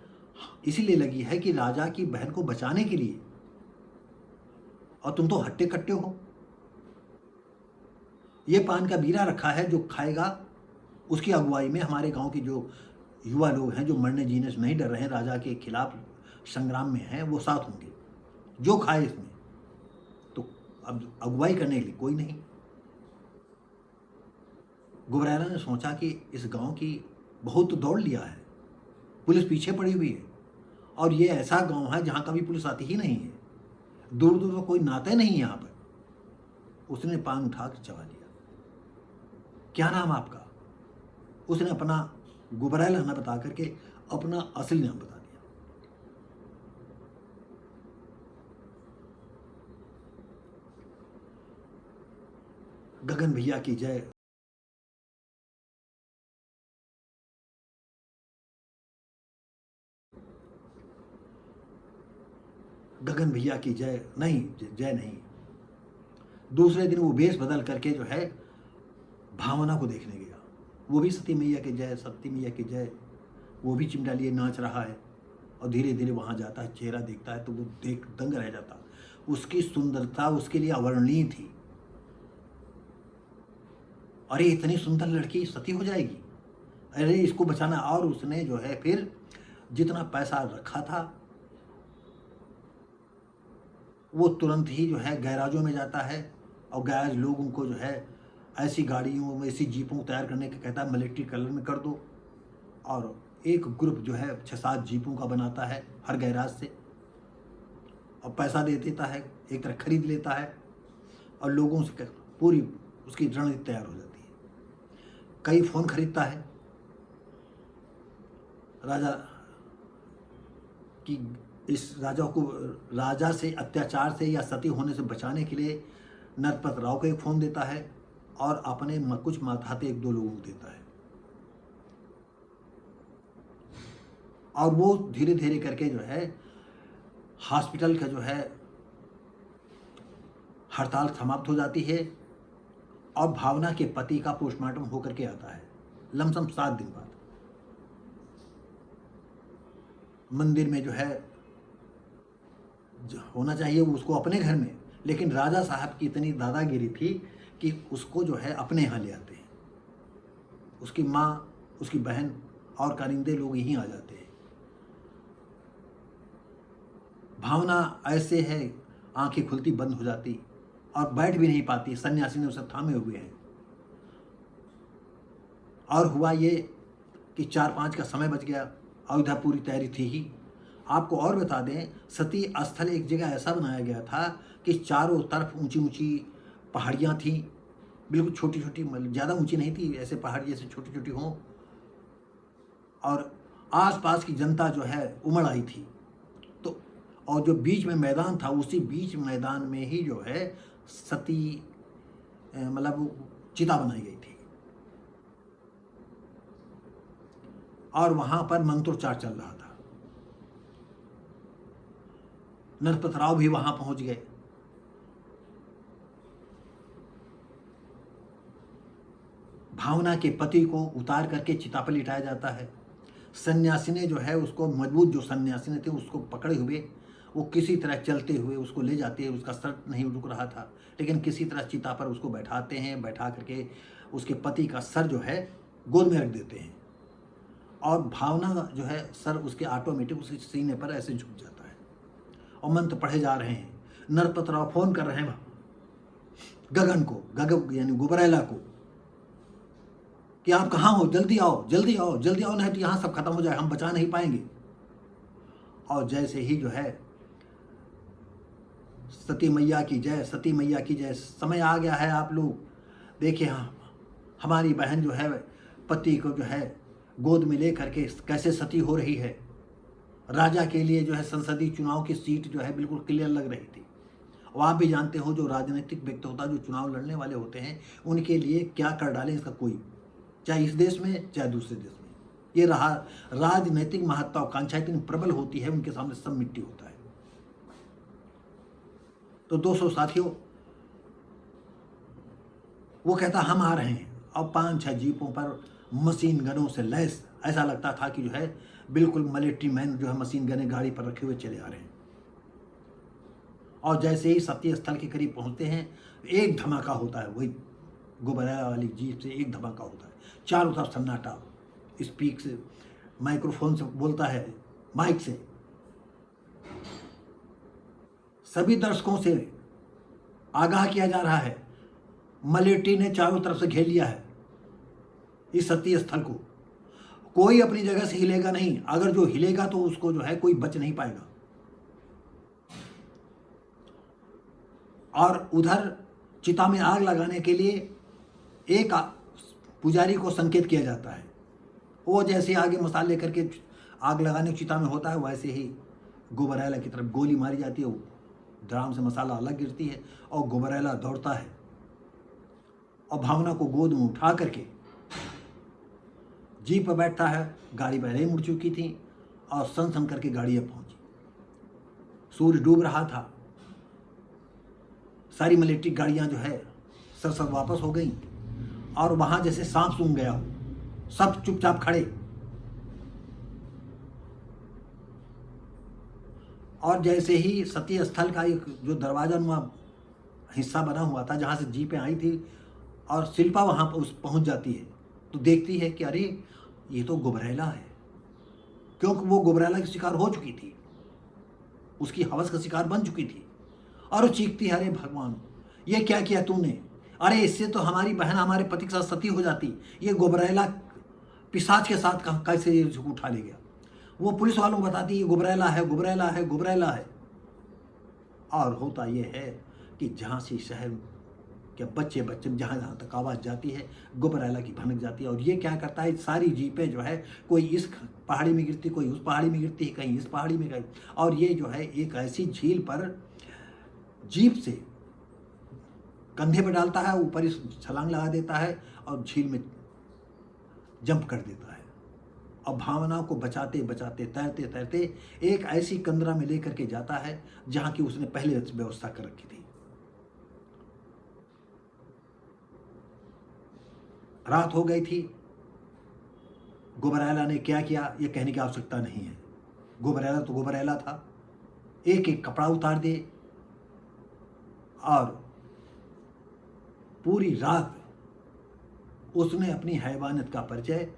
S1: इसीलिए लगी है कि राजा की बहन को बचाने के लिए, और तुम तो हट्टे कट्टे हो। ये पान का बीरा रखा है, जो खाएगा उसकी अगुवाई में हमारे गांव के जो युवा लोग हैं, जो मरने जीने से नहीं डर रहे हैं, राजा के खिलाफ संग्राम में हैं, वो साथ होंगे। जो खाए इसमें, तो अब अगुवाई करने के लिए कोई नहीं। गुबरैला ने सोचा कि इस गांव की बहुत तो दौड़ लिया है, पुलिस पीछे पड़ी हुई है, और ये ऐसा गांव है जहां कभी पुलिस आती ही नहीं है, दूर दूर तो कोई नाते नहीं है यहाँ पर। उसने पान उठा कर चबा लिया। क्या नाम आपका? उसने अपना गुबरैला न बता करके अपना असली नाम बता दिया। गगन भैया की जय। गगन भैया की जय नहीं, जय नहीं। दूसरे दिन वो वेश बदल करके जो है भावना को देखने गया। वो भी सती मैया की जय, सती मैया की जय, वो भी चिमटा लिए नाच रहा है। और धीरे धीरे वहाँ जाता है, चेहरा देखता है तो वो देख दंग रह जाता। उसकी सुंदरता उसके लिए अवर्णनीय थी। अरे इतनी सुंदर लड़की सती हो जाएगी, अरे इसको बचाना। और उसने जो है फिर जितना पैसा रखा था वो तुरंत ही जो है गैराजों में जाता है, और गैराज लोग उनको जो है ऐसी गाड़ियों में, ऐसी जीपों तैयार करने का कहता है, मिलिट्री कलर में कर दो। और एक ग्रुप जो है 6-7 जीपों का बनाता है हर गैराज से, और पैसा दे देता है, एक तरह खरीद लेता है, और लोगों से पूरी उसकी रणनीति तैयार हो जाती है। कई फ़ोन खरीदता है राजा की, इस राजा को राजा से अत्याचार से या सती होने से बचाने के लिए नरपत राव को एक फ़ोन देता है, और अपने कुछ माथाते 1-2 लोगों को देता है। और वो धीरे धीरे करके जो है हॉस्पिटल का जो है हड़ताल समाप्त हो जाती है, और भावना के पति का पोस्टमार्टम होकर के आता है लमसम 7 दिन बाद। मंदिर में जो है होना चाहिए वो उसको अपने घर में, लेकिन राजा साहब की इतनी दादागिरी थी कि उसको जो है अपने यहाँ ले आते हैं। उसकी माँ, उसकी बहन और कारिंदे लोग यहीं आ जाते हैं। भावना ऐसे है, आंखें खुलती बंद हो जाती और बैठ भी नहीं पाती। सन्यासी ने उसे थामे हुए हैं। और हुआ ये कि 4-5 का समय बच गया। अयोध्या पूरी तैयारी थी ही। आपको और बता दें, सती स्थल एक जगह ऐसा बनाया गया था कि चारों तरफ ऊंची ऊंची पहाड़ियाँ थीं, बिल्कुल छोटी छोटी, ज़्यादा ऊंची नहीं थी, ऐसे पहाड़ जैसे छोटी छोटी हों, और आसपास की जनता जो है उमड़ आई थी। तो और जो बीच में मैदान था, उसी बीच मैदान में ही जो है सती मतलब चिता बनाई गई थी, और वहाँ पर मंत्रोच्चार चल रहा था। नरपत राव भी वहाँ पहुँच गए। भावना के पति को उतार करके चिता पर लिटाया जाता है। सन्यासी ने जो है उसको, मजबूत जो सन्यासी ने थे उसको पकड़े हुए, वो किसी तरह चलते हुए उसको ले जाते हैं। उसका सर नहीं रुक रहा था, लेकिन किसी तरह चिता पर उसको बैठाते हैं। बैठा करके उसके पति का सर जो है गोद में रख देते हैं, और भावना जो है सर उसके ऑटोमेटिक उसके सीने पर ऐसे झुक जाता है, और मंत्र पढ़े जा रहे हैं। नरपतराव फोन कर रहे हैं गगन को, गगन यानी गुबरैला को, कि आप कहाँ हो, जल्दी आओ जल्दी आओ जल्दी आओ, नहीं तो यहाँ सब खत्म हो जाए, हम बचा नहीं पाएंगे। और जैसे ही जो है सती मैया की जय, सती मैया की जय, समय आ गया है, आप लोग देखिए, हमारी बहन जो है पति को जो है गोद में ले करके कैसे सती हो रही है। राजा के लिए जो है संसदीय चुनाव की सीट जो है बिल्कुल क्लियर लग रही थी। और आप भी जानते हो जो राजनीतिक व्यक्ति होता है, जो चुनाव लड़ने वाले होते हैं, उनके लिए क्या कर डालें इसका कोई, चाहे इस देश में चाहे दूसरे देश में, ये रहा राजनीतिक महत्वाकांक्षा इतनी प्रबल होती है, उनके सामने सब मिट्टी होता है। तो दोस्तों साथियों, वो कहता हम आ रहे हैं, अब 5-6 जीपों पर मशीन गनों से लैस, ऐसा लगता था कि जो है बिल्कुल मिलिट्री मैन जो है मशीन गने गाड़ी पर रखे हुए चले आ रहे हैं। और जैसे ही सत्य स्थल के करीब पहुंचते हैं, एक धमाका होता है, वही गुबरैला वाली जीप से एक धमाका होता है, चारों तरफ सन्नाटा, स्पीक से माइक्रोफोन से बोलता है, माइक से सभी दर्शकों से आगाह किया जा रहा है, मिलिट्री ने चारों तरफ से घेर लिया है इस सत्य स्थल को, कोई अपनी जगह से हिलेगा नहीं, अगर जो हिलेगा तो उसको जो है कोई बच नहीं पाएगा। और उधर चिता में आग लगाने के लिए एक पुजारी को संकेत किया जाता है, वो जैसे आगे मसाले लेकर के आग लगाने की चिता में होता है, वैसे ही गुबरैला की तरफ गोली मारी जाती है, ड्राम से मसाला अलग गिरती है और गुबरैला दौड़ता है और भावना को गोद में उठा करके जीप पर बैठता है। गाड़ी पहले ही मुड़ चुकी थी और सन सन करके गाड़ी अब पहुंची। सूर्य डूब रहा था, सारी मिलिट्री गाड़ियां जो है सरसर वापस हो गई और वहां जैसे सांप सूंघ गया हो, सब चुपचाप खड़े। और जैसे ही सती स्थल का एक जो दरवाजा नुमा हिस्सा बना हुआ था, जहाँ से जीपें आई थी, और शिल्पा वहाँ पर पहुँच जाती है, तो देखती है कि अरे ये तो गुबरैला है, क्योंकि वो गुबरैला की शिकार हो चुकी थी, उसकी हवस का शिकार बन चुकी थी। और वो चीखती है, अरे भगवान ये क्या किया तूने, अरे इससे तो हमारी बहन हमारे पति के साथ सती हो जाती, ये गुबरैला पिशाच के साथ कैसे उठा ले गया। वो पुलिस वालों को बताती है गुबरैला है गुबरैला है गुबरैला है। और होता ये है कि झांसी शहर के बच्चे बच्चे जहाँ तक आवाज़ जाती है, गुबरैला की भनक जाती है। और ये क्या करता है, सारी जीपें जो है कोई इस पहाड़ी में गिरती, कोई उस पहाड़ी में गिरती है, कहीं इस पहाड़ी में गई, और ये जो है एक ऐसी झील पर जीप से कंधे पर डालता है, ऊपर इस छलांग लगा देता है और झील में जंप कर देता है। और भावना को बचाते बचाते तैरते तैरते एक ऐसी कंदरा में लेकर के जाता है जहां की उसने पहले व्यवस्था कर रखी थी। रात हो गई थी। गुबरैला ने क्या किया ये कहने की आवश्यकता नहीं है, गुबरैला तो गुबरैला था। एक एक कपड़ा उतार दे और पूरी रात उसने अपनी हैवानियत का परिचय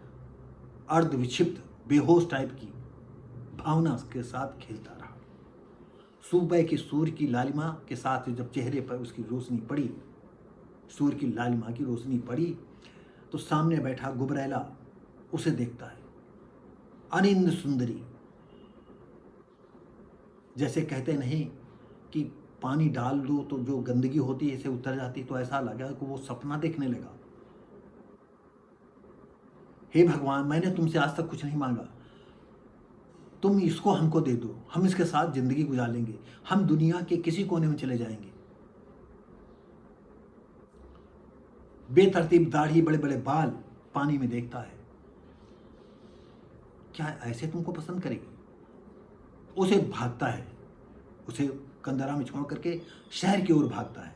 S1: अर्ध विक्षिप्त बेहोश टाइप की भावना के साथ खेलता रहा। सुबह की सूर्य की लालिमा के साथ जब चेहरे पर उसकी रोशनी पड़ी, सूर्य की लालिमा की रोशनी पड़ी, तो सामने बैठा गुबरैला उसे देखता है। अनिंद सुंदरी, जैसे कहते नहीं कि पानी डाल दो तो जो गंदगी होती है इसे उतर जाती, तो ऐसा लगा कि वो सपना देखने लगा। हे भगवान, मैंने तुमसे आज तक कुछ नहीं मांगा, तुम इसको हमको दे दो, हम इसके साथ जिंदगी गुजार लेंगे, हम दुनिया के किसी कोने में चले जाएंगे। बेतरतीब दाढ़ी, बड़े बड़े बाल, पानी में देखता है। क्या ऐसे तुमको पसंद करेगी? उसे भागता है, उसे कंदरा में छोड़ करके शहर की ओर भागता है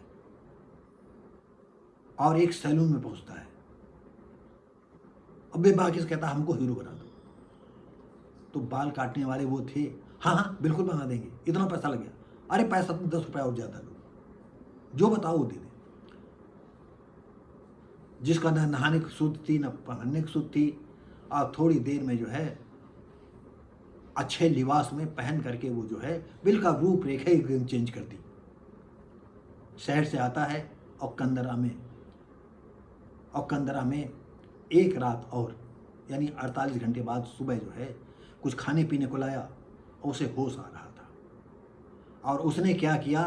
S1: और एक सैलून में पहुंचता है। अब बेबाकी से कहता हमको हीरो बना दो। तो बाल काटने वाले वो थे, हाँ हाँ बिल्कुल बना देंगे, इतना पैसा लग गया। अरे पैसा तुम 10 रुपया और ज्यादा लो, जो बताओ वो दे दे। जिसका न नहाने की सूद थी न पहनने की सूद थी, और थोड़ी देर में जो है अच्छे लिबास में पहन करके वो जो है बिल का रूप रेखा एकदम चेंज कर दी। शहर से आता है और कंदरा में एक रात और यानी 48 घंटे बाद सुबह जो है कुछ खाने पीने को लाया और उसे होश आ रहा था। और उसने क्या किया,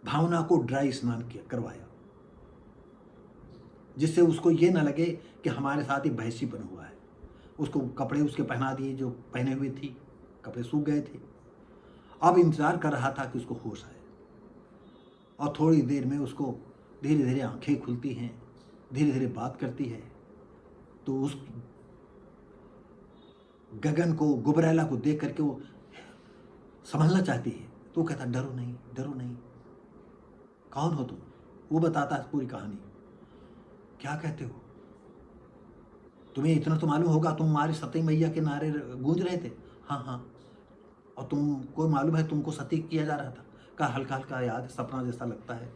S1: भावना को ड्राई स्नान करवाया, जिससे उसको ये ना लगे कि हमारे साथ ही बहसी बना हुआ है। उसको कपड़े उसके पहना दिए जो पहने हुए थी, कपड़े सूख गए थे। अब इंतज़ार कर रहा था कि उसको होश आए, और थोड़ी देर में उसको धीरे धीरे आंखें खुलती हैं, धीरे धीरे बात करती है। तो उस गगन को, गुबरैला को देख करके वो समझना चाहती है। तो वो कहता डरो नहीं, डरो नहीं। कौन हो तुम? वो बताता है पूरी कहानी। क्या कहते हो? तुम्हें इतना तो मालूम होगा, तुम हमारी सती मैया के नारे गूंज रहे थे। हाँ हाँ। और तुमको मालूम है तुमको सती किया जा रहा था? का हल्का हल्का याद, सपना जैसा लगता है।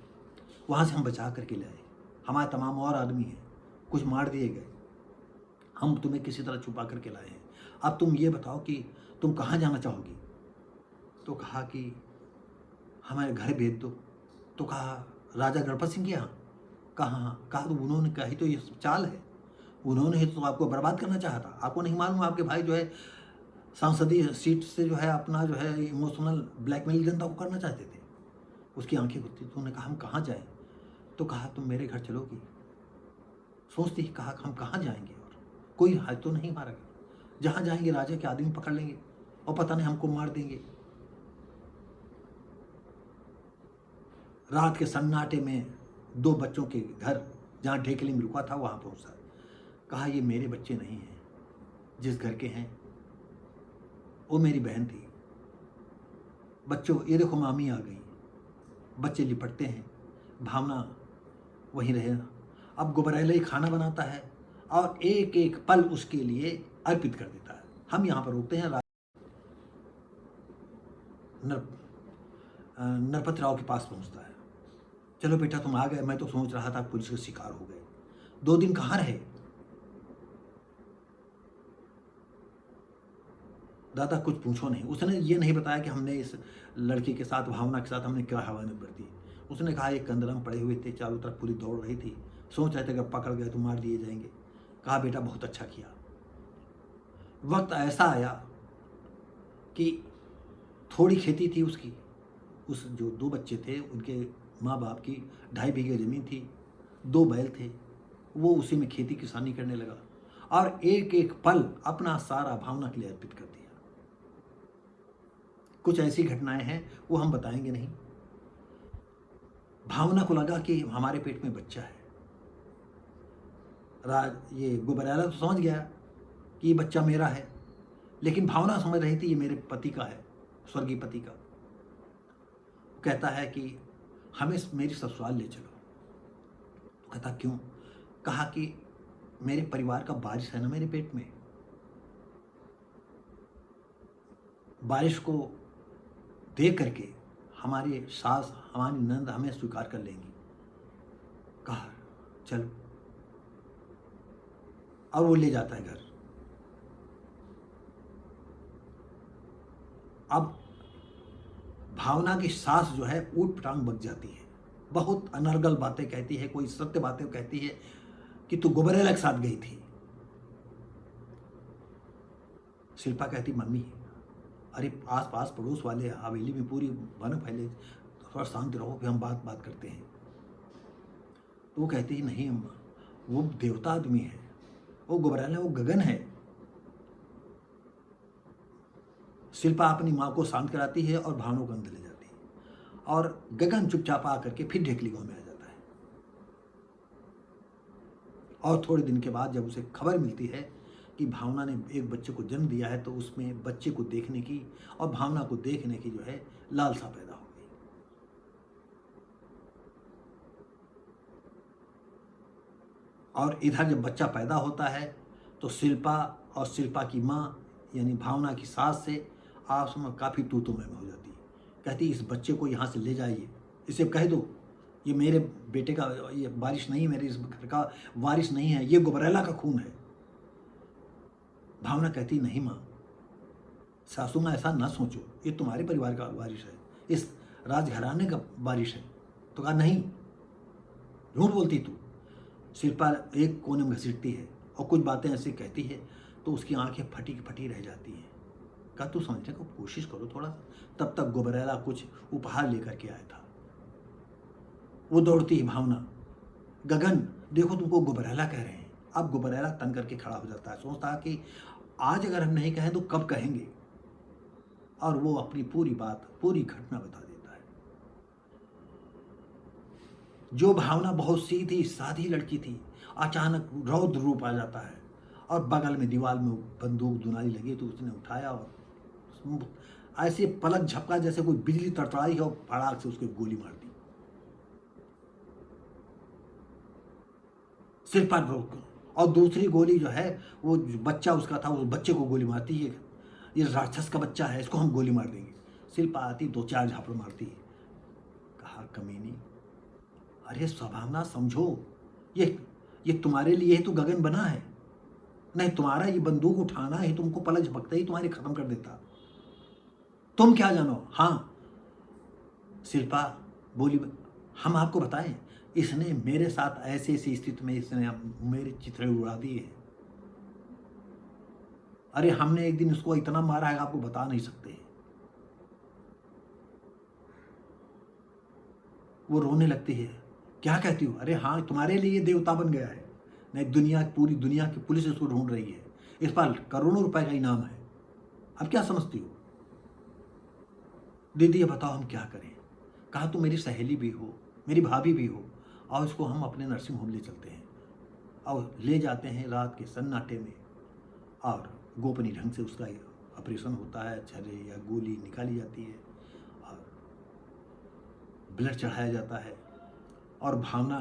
S1: वहाँ से हम बचा करके लाए, हमारे तमाम और आदमी हैं, कुछ मार दिए गए, हम तुम्हें किसी तरह छुपा करके लाए हैं। अब तुम ये बताओ कि तुम कहाँ जाना चाहोगी? तो कहा कि हमारे घर भेज दो। तो कहा राजा गणपत सिंह के यहाँ? कहा तो उन्होंने कही तो ये चाल है, उन्होंने ही तो आपको बर्बाद करना चाहा था। आपको नहीं मालूम आपके भाई जो है सांसदीय सीट से जो है अपना जो है इमोशनल ब्लैकमेल जनता को करना चाहते थे। उसकी आंखें खुलती। तो उन्होंने कहा हम कहाँ जाएं? तो कहा तुम मेरे घर चलोगी? सोचती, कहा हम कहाँ जाएंगे, और कोई है तो नहीं हमारा घर, जहाँ जाएंगे राजा के आदमी पकड़ लेंगे और पता नहीं हमको मार देंगे। रात के सन्नाटे में 2 बच्चों के घर जहाँ ढेकली में रुका था वहाँ पहुँचा। कहा ये मेरे बच्चे नहीं हैं, जिस घर के हैं वो मेरी बहन थी। बच्चों ये देखो मामी आ गई। बच्चे लिपटते हैं, भावना वहीं रहे। अब गुबरैला ही खाना बनाता है और एक एक पल उसके लिए अर्पित कर देता है। हम यहाँ पर रुकते हैं। नरपत राव के पास पहुँचता है। चलो बेटा तुम आ गए, मैं तो सोच रहा था पुलिस के शिकार हो गए। 2 दिन कहाँ रहे? दादा कुछ पूछो नहीं। उसने ये नहीं बताया कि हमने इस लड़की के साथ, भावना के साथ हमने क्या हवाएं बरती। उसने कहा एक कंदरा में पड़े हुए थे, चारों तरफ पुलिस दौड़ रही थी, सोच रहे थे अगर पकड़ गए तो मार दिए जाएंगे। कहा बेटा बहुत अच्छा किया। वक्त ऐसा आया कि थोड़ी खेती थी उसकी, उस जो 2 बच्चे थे उनके माँ बाप की 2.5 बीघे ज़मीन थी, 2 बैल थे, वो उसी में खेती किसानी करने लगा और एक एक पल अपना सारा भावना के लिए अर्पित कर दिया। कुछ ऐसी घटनाएं हैं वो हम बताएंगे नहीं। भावना को लगा कि हमारे पेट में बच्चा है। ये गुबरैला तो समझ गया कि ये बच्चा मेरा है, लेकिन भावना समझ रही थी ये मेरे पति का है, स्वर्गीय पति का। कहता है कि हमें मेरी ससुराल ले चलो। तो कहता क्यों? कहा कि मेरे परिवार का बारिश है ना मेरे पेट में, बारिश को देख करके हमारी सास, हमारी नंद हमें स्वीकार कर लेंगी। कहा चलो, और वो ले जाता है घर। अब भावना की सास जो है ऊट पटांग बक जाती है, बहुत अनर्गल बातें कहती है, कोई सत्य बातें कहती है कि तू गुबरैला के साथ गई थी। शिल्पा कहती मम्मी अरे आस पास पड़ोस वाले हवेली में पूरी वन फैले, थोड़ा शांत रहो, फिर हम बात करते हैं। तो वो कहती है नहीं अम्मा, वो देवता आदमी है, वो गुबरैला, वो गगन है। शिल्पा अपनी माँ को शांत कराती है और भावना को अंदर ले जाती है, और गगन चुपचाप आकर के फिर ढेकली गांव में आ जाता है। और थोड़े दिन के बाद जब उसे खबर मिलती है कि भावना ने एक बच्चे को जन्म दिया है, तो उसमें बच्चे को देखने की और भावना को देखने की जो है लालसा पैदा हो गई। और इधर जब बच्चा पैदा होता है तो शिल्पा और शिल्पा की माँ यानी भावना की सास से आपस में काफ़ी तू मैं हो जाती है। कहती इस बच्चे को यहाँ से ले जाइए, इसे कह दो ये मेरे बेटे का, ये वारिस नहीं, मेरे इस घर का वारिस नहीं है, ये गुबरैला का खून है। भावना कहती नहीं माँ, सासू माँ ऐसा ना सोचो, ये तुम्हारे परिवार का वारिस है, इस राजघराने का बारिश है। तो कहा नहीं, झूठ बोलती तू। शिल्पा एक कोने में घसीटती है और कुछ बातें ऐसे कहती है तो उसकी आंखें फटी की फटी रह जाती हैं। कहा तू समझने को कोशिश करो थोड़ा सा। तब तक गुबरैला कुछ उपहार लेकर के आया था। वो दौड़ती है भावना, गगन देखो तुमको गुबरैला कह रहे हैं। अब गुबरैला तंग करके खड़ा हो जाता है, सोचता है कि आज अगर हम नहीं कहें तो कब कहेंगे। और वो अपनी पूरी बात, पूरी घटना बता देता है। जो भावना बहुत सीधी साधी लड़की थी, अचानक रौद्र रूप आ जाता है और बगल में दीवार में बंदूक दुनाली लगी तो उसने उठाया और ऐसे पलक झपका जैसे कोई बिजली तड़तड़ाई है और फड़ाक से उसको गोली मार दी सिर पर रोक। और दूसरी गोली जो है वो बच्चा उसका था, उस बच्चे को गोली मारती है। ये राक्षस का बच्चा है, इसको हम गोली मार देंगे। शिल्पा आती, 2-4 झापड़ मारती है। कहा कमीनी, अरे स्वभावना समझो, ये तुम्हारे लिए ही तो गगन बना है। नहीं तुम्हारा ये बंदूक उठाना ही तुमको पलक झपकते ही तुम्हारे खत्म कर देता। तुम क्या जानो। हाँ शिल्पा बोली, हम आपको बताएं, इसने मेरे साथ ऐसी ऐसी स्थिति में इसने मेरे चित्रे उड़ा दिए हैं। अरे हमने एक दिन उसको इतना मारा है आपको बता नहीं सकते। वो रोने लगती है। क्या कहती हो। अरे हाँ तुम्हारे लिए देवता बन गया है। नहीं दुनिया, पूरी दुनिया की पुलिस इसको ढूंढ रही है। इस पर करोड़ों रुपए का इनाम है। अब क्या समझती हो। दीदी ये बताओ हम क्या करें। कहा तुम मेरी सहेली भी हो, मेरी भाभी भी हो, और इसको हम अपने नर्सिंग होम ले चलते हैं। और ले जाते हैं रात के सन्नाटे में और गोपनीय ढंग से उसका ऑपरेशन होता है। छर्रे या गोली निकाली जाती है और ब्लड चढ़ाया जाता है। और भावना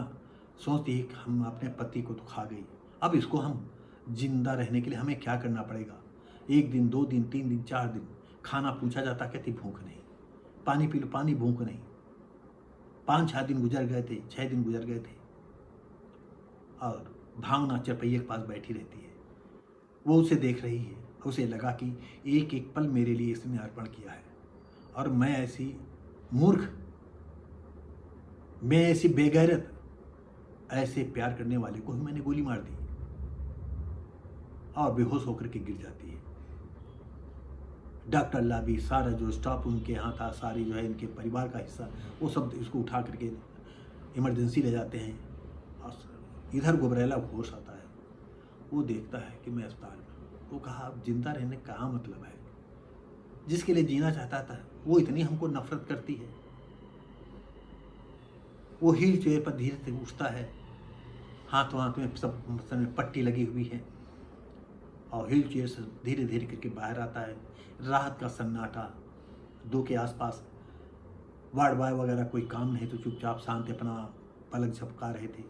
S1: सोचती है कि हम अपने पति को तो खा गई, अब इसको हम जिंदा रहने के लिए हमें क्या करना पड़ेगा। 1 दिन 2 दिन 3 दिन 4 दिन खाना पूछा जाता, कहती भूख नहीं। पानी पी लो, पानी, भूख नहीं। 5-6 दिन गुजर गए थे, 6 दिन गुजर गए थे। और भावना चरपहिये के पास बैठी रहती है। वो उसे देख रही है। उसे लगा कि एक एक पल मेरे लिए इसने अर्पण किया है और मैं ऐसी मूर्ख, मैं ऐसी बेगैरत, ऐसे प्यार करने वाले को ही मैंने गोली मार दी। और बेहोश होकर के गिर जाती है। डॉक्टर लाभी, सारा जो स्टाफ उनके यहाँ था, सारी जो है इनके परिवार का हिस्सा, वो सब इसको उठा करके इमरजेंसी ले जाते हैं। और इधर गुबरैला होश आता है। वो देखता है कि मैं अस्पताल में। वो कहा अब जिंदा रहने का क्या मतलब है। जिसके लिए जीना चाहता था वो इतनी हमको नफरत करती है। वो व्हील चेयर पर धीरे से उठता है। हाथों हाथ में सब में पट्टी लगी हुई है और व्हील चेयर से धीरे धीरे करके बाहर आता है। रात का सन्नाटा, 2 के आसपास। वार्ड बॉय वगैरह कोई काम नहीं तो चुपचाप शांति अपना पलक झपका रहे थे।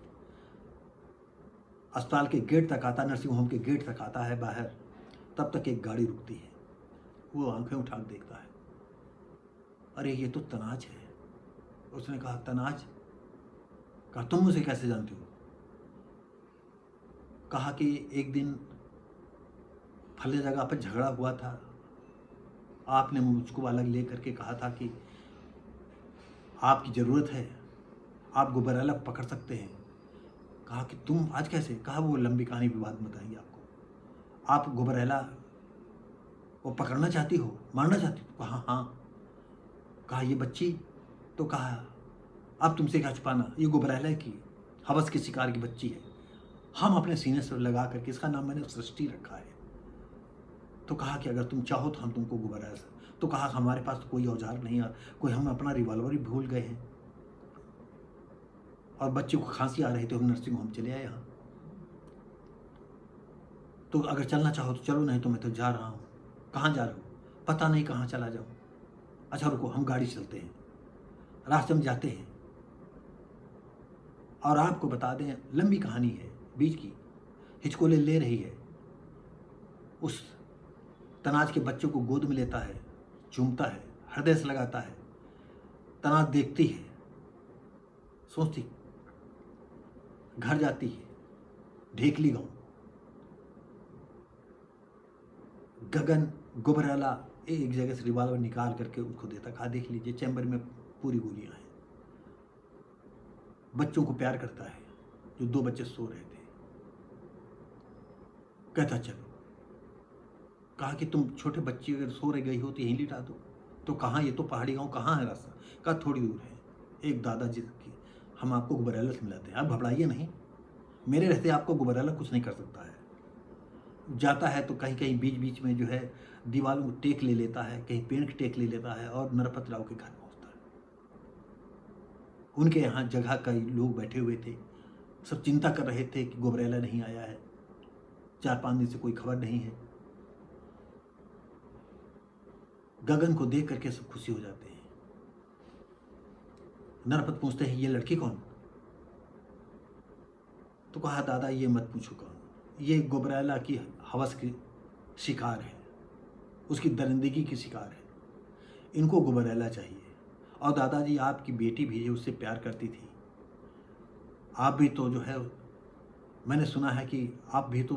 S1: अस्पताल के गेट तक आता, नर्सिंग होम के गेट तक आता है बाहर। तब तक एक गाड़ी रुकती है। वो आंखें उठा देखता है, अरे ये तो तनाज है। उसने कहा तनाज। कहा तुम मुझे कैसे जानते हो। कहा कि एक दिन फले जगह पर झगड़ा हुआ था, आपने मुझको अलग ले करके कहा था कि आपकी ज़रूरत है, आप गुबरैला पकड़ सकते हैं। कहा कि तुम आज कैसे। कहा वो लंबी कहानी भी बाद में बताएंगे आपको। आप गुबरैला वो पकड़ना चाहती हो, मारना चाहती हो। कहा हाँ। कहा ये बच्ची। तो कहा अब तुमसे क्या छुपाना, ये गुबरैला की हवस के शिकार की बच्ची है। हम अपने सीने से लगा करके, इसका नाम मैंने सृष्टि रखा है। तो कहा कि अगर तुम चाहो तो हम तुमको गुबरैला से। तो कहा हमारे पास तो कोई औजार नहीं है, कोई हम अपना रिवॉल्वर ही भूल गए हैं और बच्चे को खांसी आ रही थी, हम नर्सिंग होम चले आए यहाँ। तो अगर चलना चाहो तो चलो, नहीं तो मैं तो जा रहा हूँ। कहाँ जा रहे हो। पता नहीं कहाँ चला जाऊँ। अच्छा रुको, हम गाड़ी चलते हैं। रास्ते में जाते हैं और आपको बता दें, लंबी कहानी है बीच की। हिचकोले ले रही है, उस तनाज के बच्चों को गोद में लेता है, चूमता है, हृदय से लगाता है। तनाज देखती है, सोचती, घर जाती है। ढेकली गांव, गगन गुबरैला एक जगह से रिवॉल्वर निकाल करके उसको देता। कहा देख लीजिए, चैम्बर में पूरी गोलियां हैं। बच्चों को प्यार करता है। जो 2 बच्चे सो रहे थे, कहता चलो। कहा कि तुम छोटे बच्चे अगर सो रह गई हो तो यहीं लिटा दो। तो कहाँ, ये तो पहाड़ी गांव, कहाँ है रास्ता? कहा थोड़ी दूर है। एक दादाजी की, हम आपको गुबरैला से मिलाते हैं, आप घबराइए नहीं, मेरे रहते आपको गुबरैला कुछ नहीं कर सकता है। जाता है तो कहीं कहीं बीच बीच में जो है दीवारों को टेक ले लेता है, कहीं पेड़ की टेक ले लेता है और नरपत राव के घर पहुंचता है। उनके यहाँ जगह कई लोग बैठे हुए थे, सब चिंता कर रहे थे कि गुबरैला नहीं आया है, 4-5 दिन से कोई खबर नहीं है। गगन को देख करके सब खुशी हो जाते हैं। नरपत पूछते हैं ये लड़की कौन? तो कहा दादा ये मत पूछो कौन, ये गुबरैला की हवस की शिकार है, उसकी दरिंदगी की शिकार है, इनको गुबरैला चाहिए। और दादाजी आपकी बेटी भी उससे प्यार करती थी, आप भी तो जो है, मैंने सुना है कि आप भी तो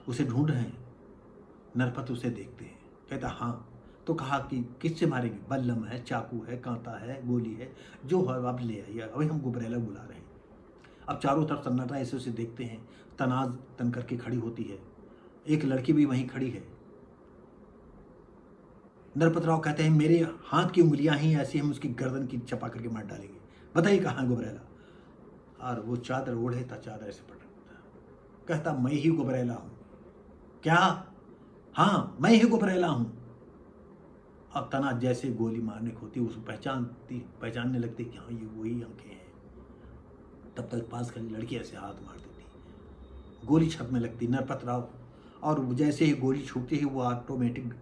S1: उसे ढूंढ रहे हैं। नरपत उसे देखते हैं, कहता हाँ। तो कहा कि किससे मारेंगे? बल्लम है, चाकू है, कांटा है, गोली है, जो है आप ले आइए, अभी हम गुबरैला बुला रहे हैं। अब चारों तरफ सन्नाटा, ऐसे उसे देखते हैं। तनाज तन करके खड़ी होती है, एक लड़की भी वहीं खड़ी है। नरपत राव कहते हैं मेरे हाथ की उंगलियां ही ऐसी, हम उसकी गर्दन की चपा करके मार डालेंगे, बताइए कहाँ गुबरैला? और वो चादर ओढ़े था, चादर ऐसे पटकता, कहता मैं ही गुबरैला हूं। क्या? हाँ मैं ही गुबरैला हूं। अब तना जैसे गोली मारने को होती, उसको पहचानने लगती कि हाँ ये वही आंखें हैं। तब तक पास खड़ी लड़की ऐसे हाथ मार देती, गोली छपने लगती नरपत राव, और जैसे ही गोली छूटती ही वो ऑटोमेटिक